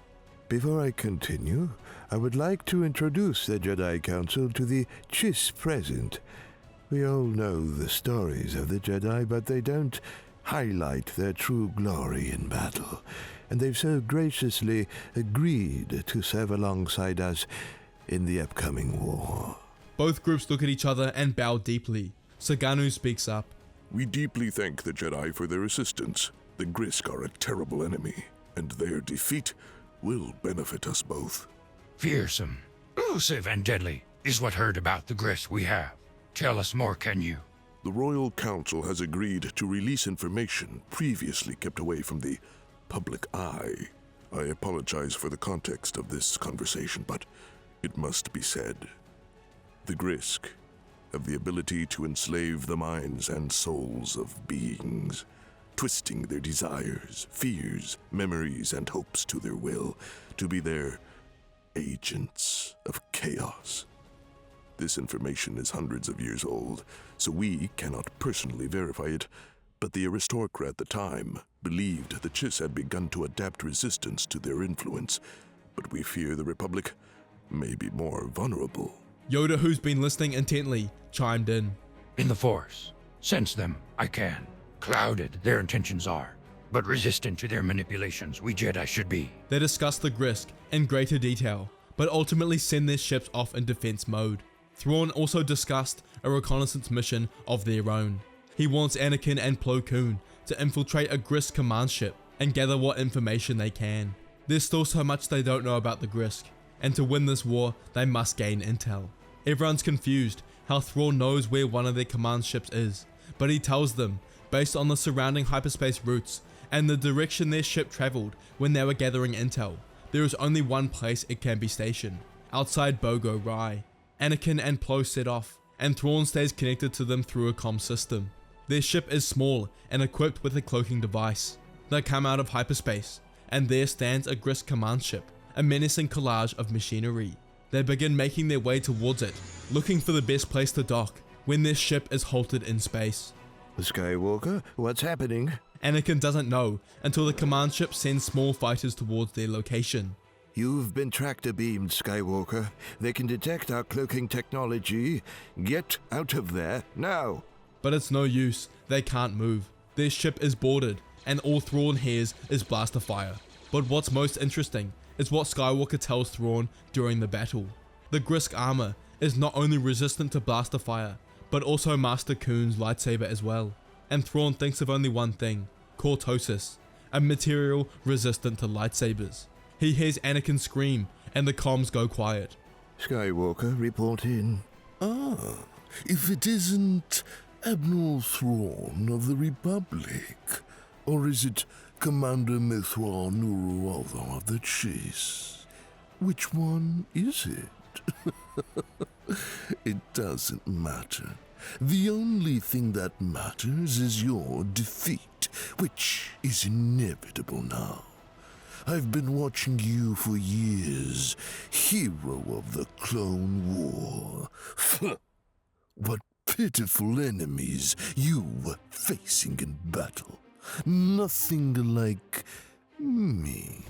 Before I continue, I would like to introduce the Jedi Council to the Chiss present. We all know the stories of the Jedi, but they don't highlight their true glory in battle, and they've so graciously agreed to serve alongside us in the upcoming war. Both groups look at each other and bow deeply. Saganu speaks up. We deeply thank the Jedi for their assistance. The Grisk are a terrible enemy, and their defeat will benefit us both. Fearsome, elusive, and deadly is what heard about the Grisk we have. Tell us more, can you? The Royal Council has agreed to release information previously kept away from the public eye. I apologize for the context of this conversation, but it must be said. The Grisk have the ability to enslave the minds and souls of beings, twisting their desires, fears, memories, and hopes to their will, to be their agents of chaos. This information is hundreds of years old, so we cannot personally verify it, but the aristocrat at the time believed the Chiss had begun to adapt resistance to their influence, but we fear the Republic may be more vulnerable. Yoda, who's been listening intently, chimed in. In the Force. Sense them, I can. Clouded their intentions are, but resistant to their manipulations we Jedi should be. They discuss the Grisk in greater detail, but ultimately send their ships off in defense mode. Thrawn also discussed a reconnaissance mission of their own. He wants Anakin and Plo Koon to infiltrate a Grisk command ship and gather what information they can. There's still so much they don't know about the Grisk, and to win this war, they must gain intel. Everyone's confused how Thrawn knows where one of their command ships is, but he tells them, based on the surrounding hyperspace routes and the direction their ship traveled when they were gathering intel, there is only one place it can be stationed, outside Bogo Rai. Anakin and Plo set off, and Thrawn stays connected to them through a comm system. Their ship is small and equipped with a cloaking device. They come out of hyperspace, and there stands a Grisk command ship, a menacing collage of machinery. They begin making their way towards it, looking for the best place to dock, when their ship is halted in space. Skywalker, what's happening? Anakin doesn't know until the command ship sends small fighters towards their location. You've been tractor-beamed, Skywalker. They can detect our cloaking technology. Get out of there, now! But it's no use, they can't move. Their ship is boarded, and all Thrawn hears is blaster fire. But what's most interesting is what Skywalker tells Thrawn during the battle. The Grisk armor is not only resistant to blaster fire, but also Master Kuhn's lightsaber as well. And Thrawn thinks of only one thing, Cortosis, a material resistant to lightsabers. He hears Anakin scream, and the comms go quiet. Skywalker, report in. If it isn't Admiral Thrawn of the Republic, or is it Commander Mithra Nuruothar of the Chiss? Which one is it? It doesn't matter. The only thing that matters is your defeat, which is inevitable now. I've been watching you for years, hero of the Clone War. What pitiful enemies you were facing in battle. Nothing like me.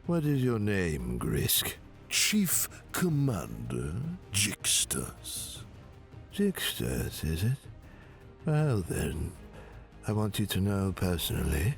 What is your name, Grisk? Chief Commander Jixtus. Jixtus, is it? Well then, I want you to know personally,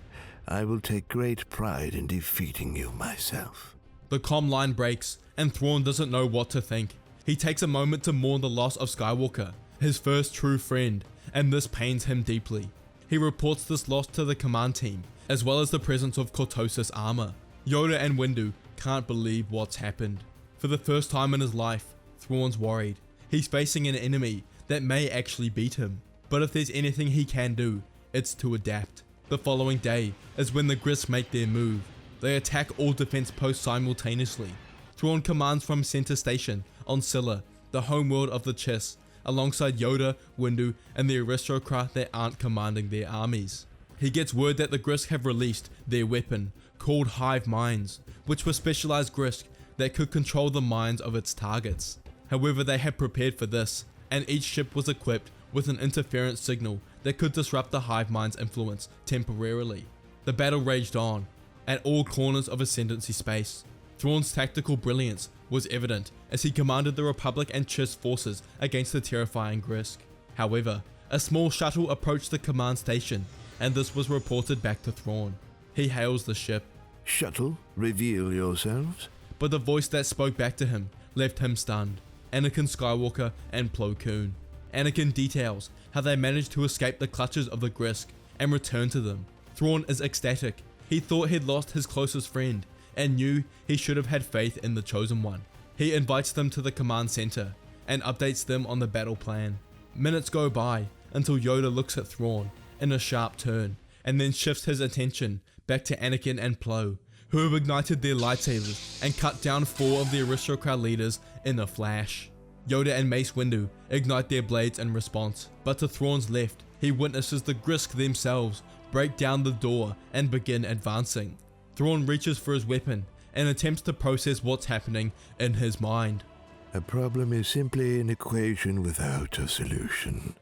I will take great pride in defeating you myself. The comm line breaks, and Thrawn doesn't know what to think. He takes a moment to mourn the loss of Skywalker, his first true friend, and this pains him deeply. He reports this loss to the command team, as well as the presence of Cortosis armor. Yoda and Windu can't believe what's happened. For the first time in his life, Thrawn's worried. He's facing an enemy that may actually beat him, but if there's anything he can do, it's to adapt. The following day is when the Grisk make their move. They attack all defense posts simultaneously. Thrawn commands from Center Station on Csilla, the homeworld of the Chiss, alongside Yoda, Windu, and the aristocrat that aren't commanding their armies. He gets word that the Grisk have released their weapon, called Hive Minds, which were specialized Grisk that could control the minds of its targets. However, they had prepared for this, and each ship was equipped with an interference signal that could disrupt the Hive Mind's influence temporarily. The battle raged on, at all corners of Ascendancy space. Thrawn's tactical brilliance was evident as he commanded the Republic and Chiss forces against the terrifying Grisk. However, a small shuttle approached the command station, and this was reported back to Thrawn. He hails the ship. Shuttle, reveal yourselves. But the voice that spoke back to him left him stunned. Anakin Skywalker and Plo Koon. Anakin details how they managed to escape the clutches of the Grisk and return to them. Thrawn is ecstatic. He thought he'd lost his closest friend and knew he should have had faith in the Chosen One. He invites them to the command center and updates them on the battle plan. Minutes go by until Yoda looks at Thrawn in a sharp turn and then shifts his attention back to Anakin and Plo, who have ignited their lightsabers and cut down 4 of the aristocrat leaders in a flash. Yoda and Mace Windu ignite their blades in response, but to Thrawn's left, he witnesses the Grisk themselves break down the door and begin advancing. Thrawn reaches for his weapon and attempts to process what's happening in his mind. A problem is simply an equation without a solution,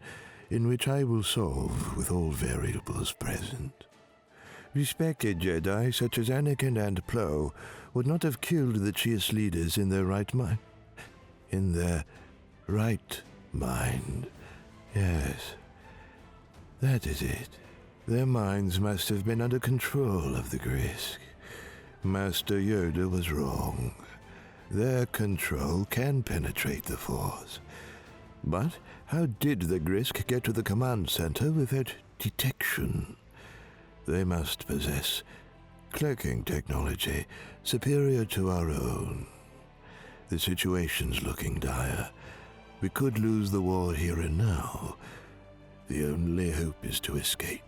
in which I will solve with all variables present. Respected Jedi such as Anakin and Plo would not have killed the Chiss leaders in their right mind. In their right mind. Yes, that is it. Their minds must have been under control of the Grisk. Master Yoda was wrong. Their control can penetrate the Force. But how did the Grisk get to the command center without detection? They must possess cloaking technology superior to our own. The situation's looking dire. We could lose the war here and now. The only hope is to escape.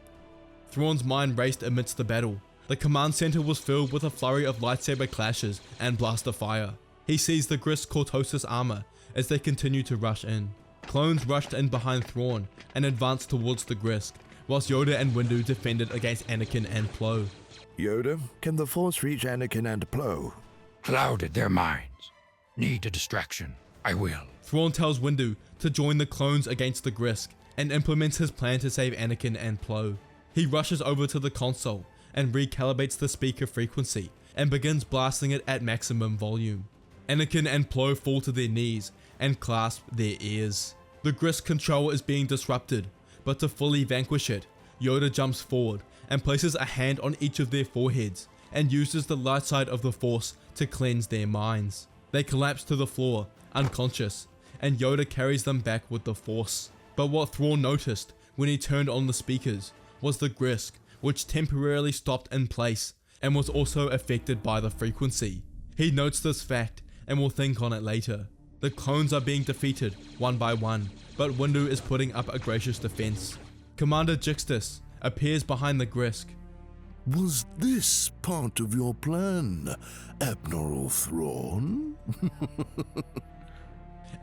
Thrawn's mind raced amidst the battle. The command center was filled with a flurry of lightsaber clashes and blaster fire. He sees the Grisk Cortosis armor as they continue to rush in. Clones rushed in behind Thrawn and advanced towards the Grisk, whilst Yoda and Windu defended against Anakin and Plo. Yoda, can the Force reach Anakin and Plo? Clouded their minds. Need a distraction. I will. Thrawn tells Windu to join the clones against the Grisk and implements his plan to save Anakin and Plo. He rushes over to the console and recalibrates the speaker frequency and begins blasting it at maximum volume. Anakin and Plo fall to their knees and clasp their ears. The Grisk control is being disrupted, but to fully vanquish it, Yoda jumps forward and places a hand on each of their foreheads and uses the light side of the Force to cleanse their minds. They collapse to the floor, unconscious, and Yoda carries them back with the Force. But what Thrawn noticed when he turned on the speakers was the Grisk, which temporarily stopped in place and was also affected by the frequency. He notes this fact and will think on it later. The clones are being defeated one by one, but Windu is putting up a gracious defense. Commander Jixtus appears behind the Grisk. Was this part of your plan, Admiral Thrawn?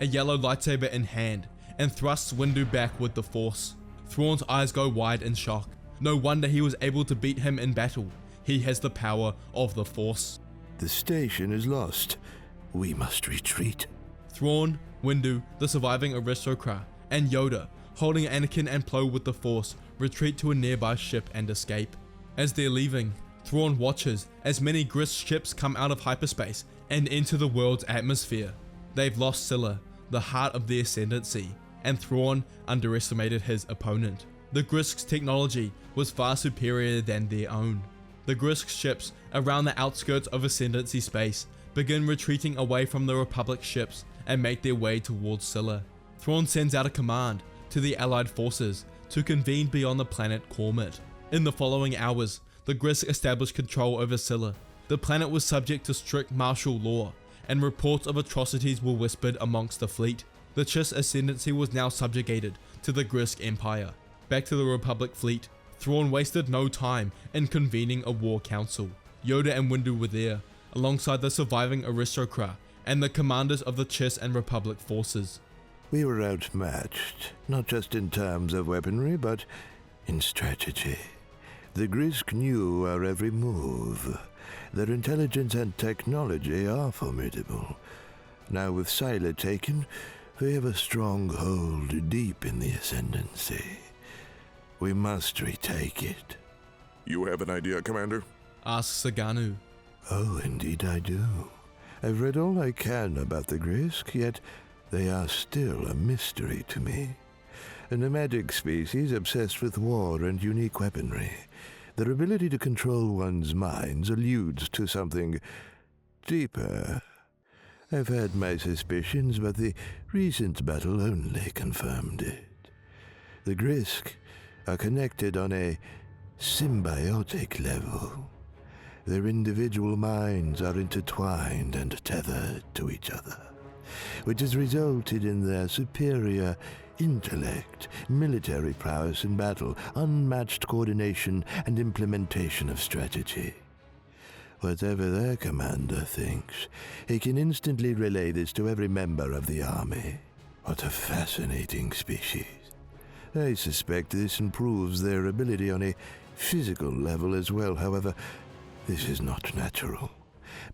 A yellow lightsaber in hand, and thrusts Windu back with the Force. Thrawn's eyes go wide in shock. No wonder he was able to beat him in battle. He has the power of the Force. The station is lost. We must retreat. Thrawn, Windu, the surviving aristocrat, and Yoda, holding Anakin and Plo with the Force, retreat to a nearby ship and escape. As they're leaving, Thrawn watches as many Grisk ships come out of hyperspace and into the world's atmosphere. They've lost Csilla, the heart of the Ascendancy, and Thrawn underestimated his opponent. The Grisk's technology was far superior than their own. The Grisk ships around the outskirts of Ascendancy space begin retreating away from the Republic ships and make their way towards Csilla. Thrawn sends out a command to the allied forces to convene beyond the planet Cormit. In the following hours, the Grisk established control over Csilla. The planet was subject to strict martial law, and reports of atrocities were whispered amongst the fleet. The Chiss Ascendancy was now subjugated to the Grisk Empire. Back to the Republic fleet, Thrawn wasted no time in convening a war council. Yoda and Windu were there, alongside the surviving aristocrat and the commanders of the Chiss and Republic forces. We were outmatched, not just in terms of weaponry, but in strategy. The Grisk knew our every move. Their intelligence and technology are formidable. Now with Csilla taken, we have a strong hold deep in the Ascendancy. We must retake it. You have an idea, Commander? Asks Saganu. Oh, indeed I do. I've read all I can about the Grisk, yet they are still a mystery to me. A nomadic species obsessed with war and unique weaponry. Their ability to control one's minds alludes to something deeper. I've had my suspicions, but the recent battle only confirmed it. The Grisk are connected on a symbiotic level. Their individual minds are intertwined and tethered to each other, which has resulted in their superior intellect, military prowess in battle, unmatched coordination and implementation of strategy. Whatever their commander thinks, he can instantly relay this to every member of the army. What a fascinating species. I suspect this improves their ability on a physical level as well. However, this is not natural,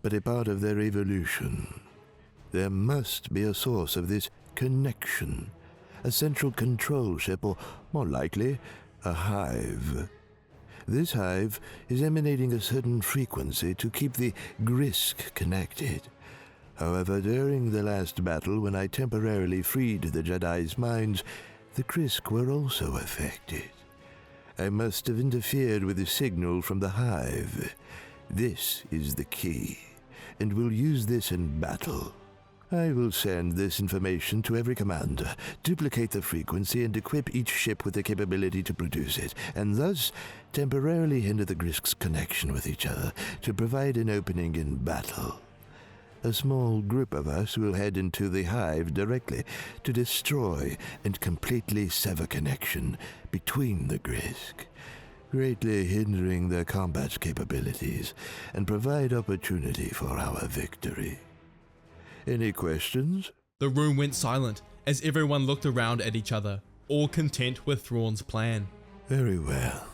but a part of their evolution. There must be a source of this connection, a central control ship, or more likely, a hive. This hive is emanating a certain frequency to keep the Grisk connected. However, during the last battle, when I temporarily freed the Jedi's minds, the Grisk were also affected. I must have interfered with the signal from the hive. This is the key, and we'll use this in battle. I will send this information to every commander, duplicate the frequency, and equip each ship with the capability to produce it, and thus temporarily hinder the Grisk's connection with each other to provide an opening in battle. A small group of us will head into the hive directly to destroy and completely sever connection between the Grisk, greatly hindering their combat capabilities and provide opportunity for our victory. Any questions? The room went silent as everyone looked around at each other, all content with Thrawn's plan. Very well.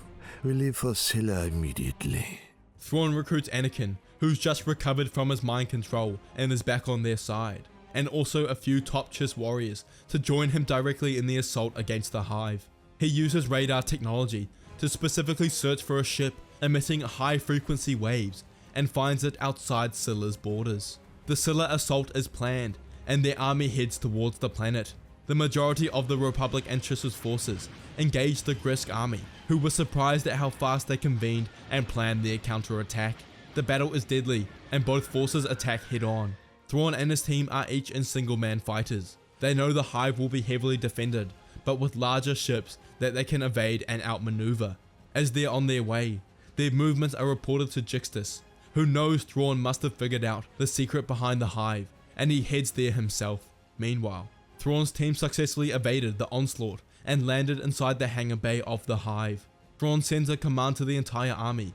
We leave for Csilla immediately. Thrawn recruits Anakin, who's just recovered from his mind control and is back on their side, and also a few top Chiss warriors to join him directly in the assault against the Hive. He uses radar technology to specifically search for a ship emitting high frequency waves and finds it outside Cilla's borders. The Csilla assault is planned and their army heads towards the planet. The majority of the Republic and Chiss's forces engage the Grisk army, who were surprised at how fast they convened and planned their counterattack. The battle is deadly and both forces attack head on. Thrawn and his team are each in single man fighters. They know the Hive will be heavily defended, but with larger ships that they can evade and outmaneuver. As they're on their way, their movements are reported to Csilla, who knows Thrawn must have figured out the secret behind the Hive, and he heads there himself. Meanwhile, Thrawn's team successfully evaded the onslaught and landed inside the hangar bay of the Hive. Thrawn sends a command to the entire army,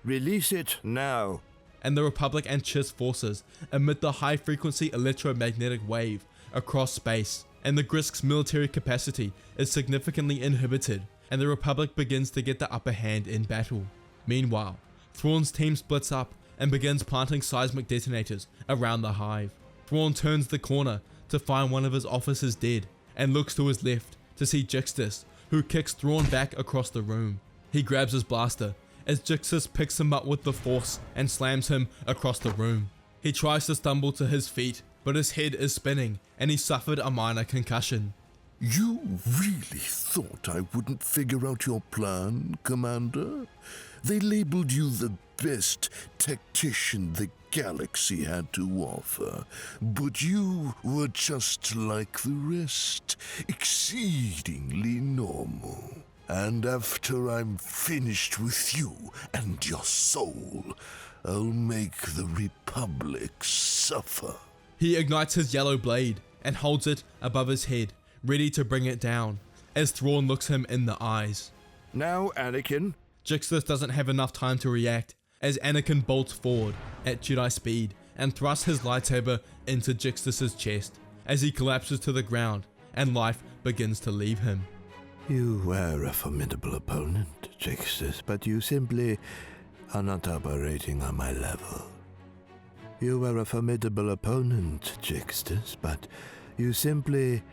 Release it now. and the Republic and Chiss forces emit the high frequency electromagnetic wave across space, and the Grisk's military capacity is significantly inhibited, and the Republic begins to get the upper hand in battle. Meanwhile, Thrawn's team splits up and begins planting seismic detonators around the Hive. Thrawn turns the corner to find one of his officers dead, and looks to his left to see Csilla, who kicks Thrawn back across the room. He grabs his blaster as Csilla picks him up with the Force and slams him across the room. He tries to stumble to his feet, but his head is spinning and he suffered a minor concussion. You really thought I wouldn't figure out your plan, Commander? They labeled you the best tactician the galaxy had to offer, but you were just like the rest, exceedingly normal. And after I'm finished with you and your soul, I'll make the Republic suffer. He ignites his yellow blade and holds it above his head, ready to bring it down, as Thrawn looks him in the eyes. Now, Anakin. Csilla doesn't have enough time to react, as Anakin bolts forward at Jedi speed and thrusts his lightsaber into Cilla's chest as he collapses to the ground and life begins to leave him. You were a formidable opponent, Csilla, but you simply are not operating on my level. You were a formidable opponent, Csilla, but you simply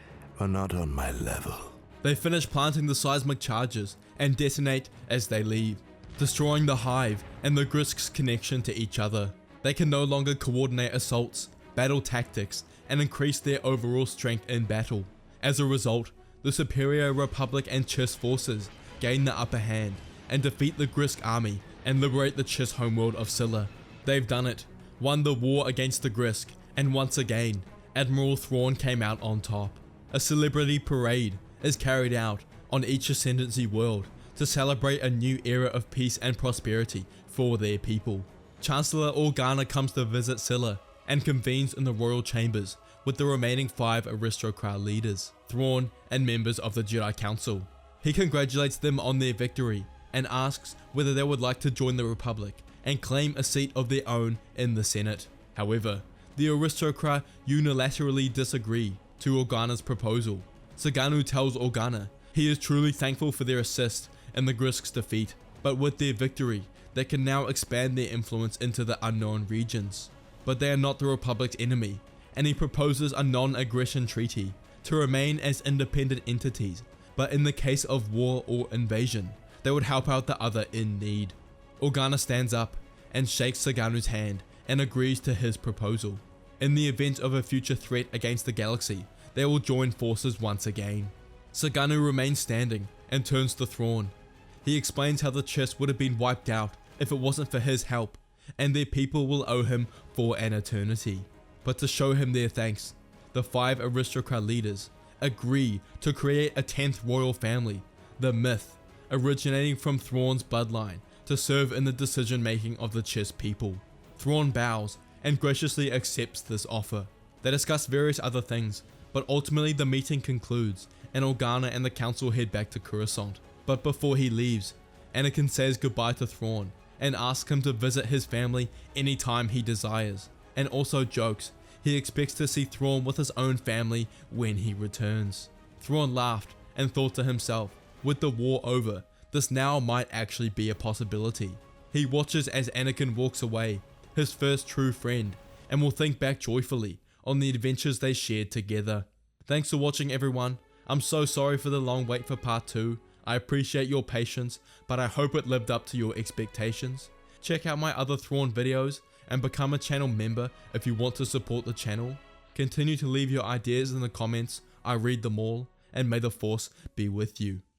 are not on my level. They finish planting the seismic charges and detonate as they leave, destroying the Hive and the Grisk's connection to each other. They can no longer coordinate assaults, battle tactics, and increase their overall strength in battle. As a result, the superior Republic and Chiss forces gain the upper hand and defeat the Grisk army and liberate the Chiss homeworld of Csilla. They've done it, won the war against the Grisk, and once again, Admiral Thrawn came out on top. A celebrity parade is carried out on each Ascendancy world to celebrate a new era of peace and prosperity for their people. Chancellor Organa comes to visit Csilla and convenes in the royal chambers with the remaining 5 aristocrat leaders, Thrawn and members of the Jedi Council. He congratulates them on their victory and asks whether they would like to join the Republic and claim a seat of their own in the Senate. However, the aristocrat unilaterally disagree to Organa's proposal. Saganu tells Organa he is truly thankful for their assist in the Grisk's defeat, but with their victory, they can now expand their influence into the unknown regions. But they are not the Republic's enemy, and he proposes a non-aggression treaty to remain as independent entities, but in the case of war or invasion, they would help out the other in need. Organa stands up and shakes Saganu's hand and agrees to his proposal. In the event of a future threat against the galaxy, they will join forces once again. Saganu remains standing and turns to Thrawn. He explains how the Chiss would have been wiped out if it wasn't for his help, and their people will owe him for an eternity. But to show him their thanks, the 5 aristocrat leaders agree to create a 10th royal family, the Myth, originating from Thrawn's bloodline, to serve in the decision making of the Chiss people. Thrawn bows and graciously accepts this offer. They discuss various other things, but ultimately the meeting concludes and Organa and the council head back to Coruscant. But before he leaves, Anakin says goodbye to Thrawn and asks him to visit his family anytime he desires, and also jokes he expects to see Thrawn with his own family when he returns. Thrawn laughed and thought to himself, with the war over, this now might actually be a possibility. He watches as Anakin walks away, his first true friend, and will think back joyfully on the adventures they shared together. Thanks for watching, everyone. I'm so sorry for the long wait for part 2. I appreciate your patience, but I hope it lived up to your expectations. Check out my other Thrawn videos and become a channel member if you want to support the channel. Continue to leave your ideas in the comments, I read them all, and may the Force be with you.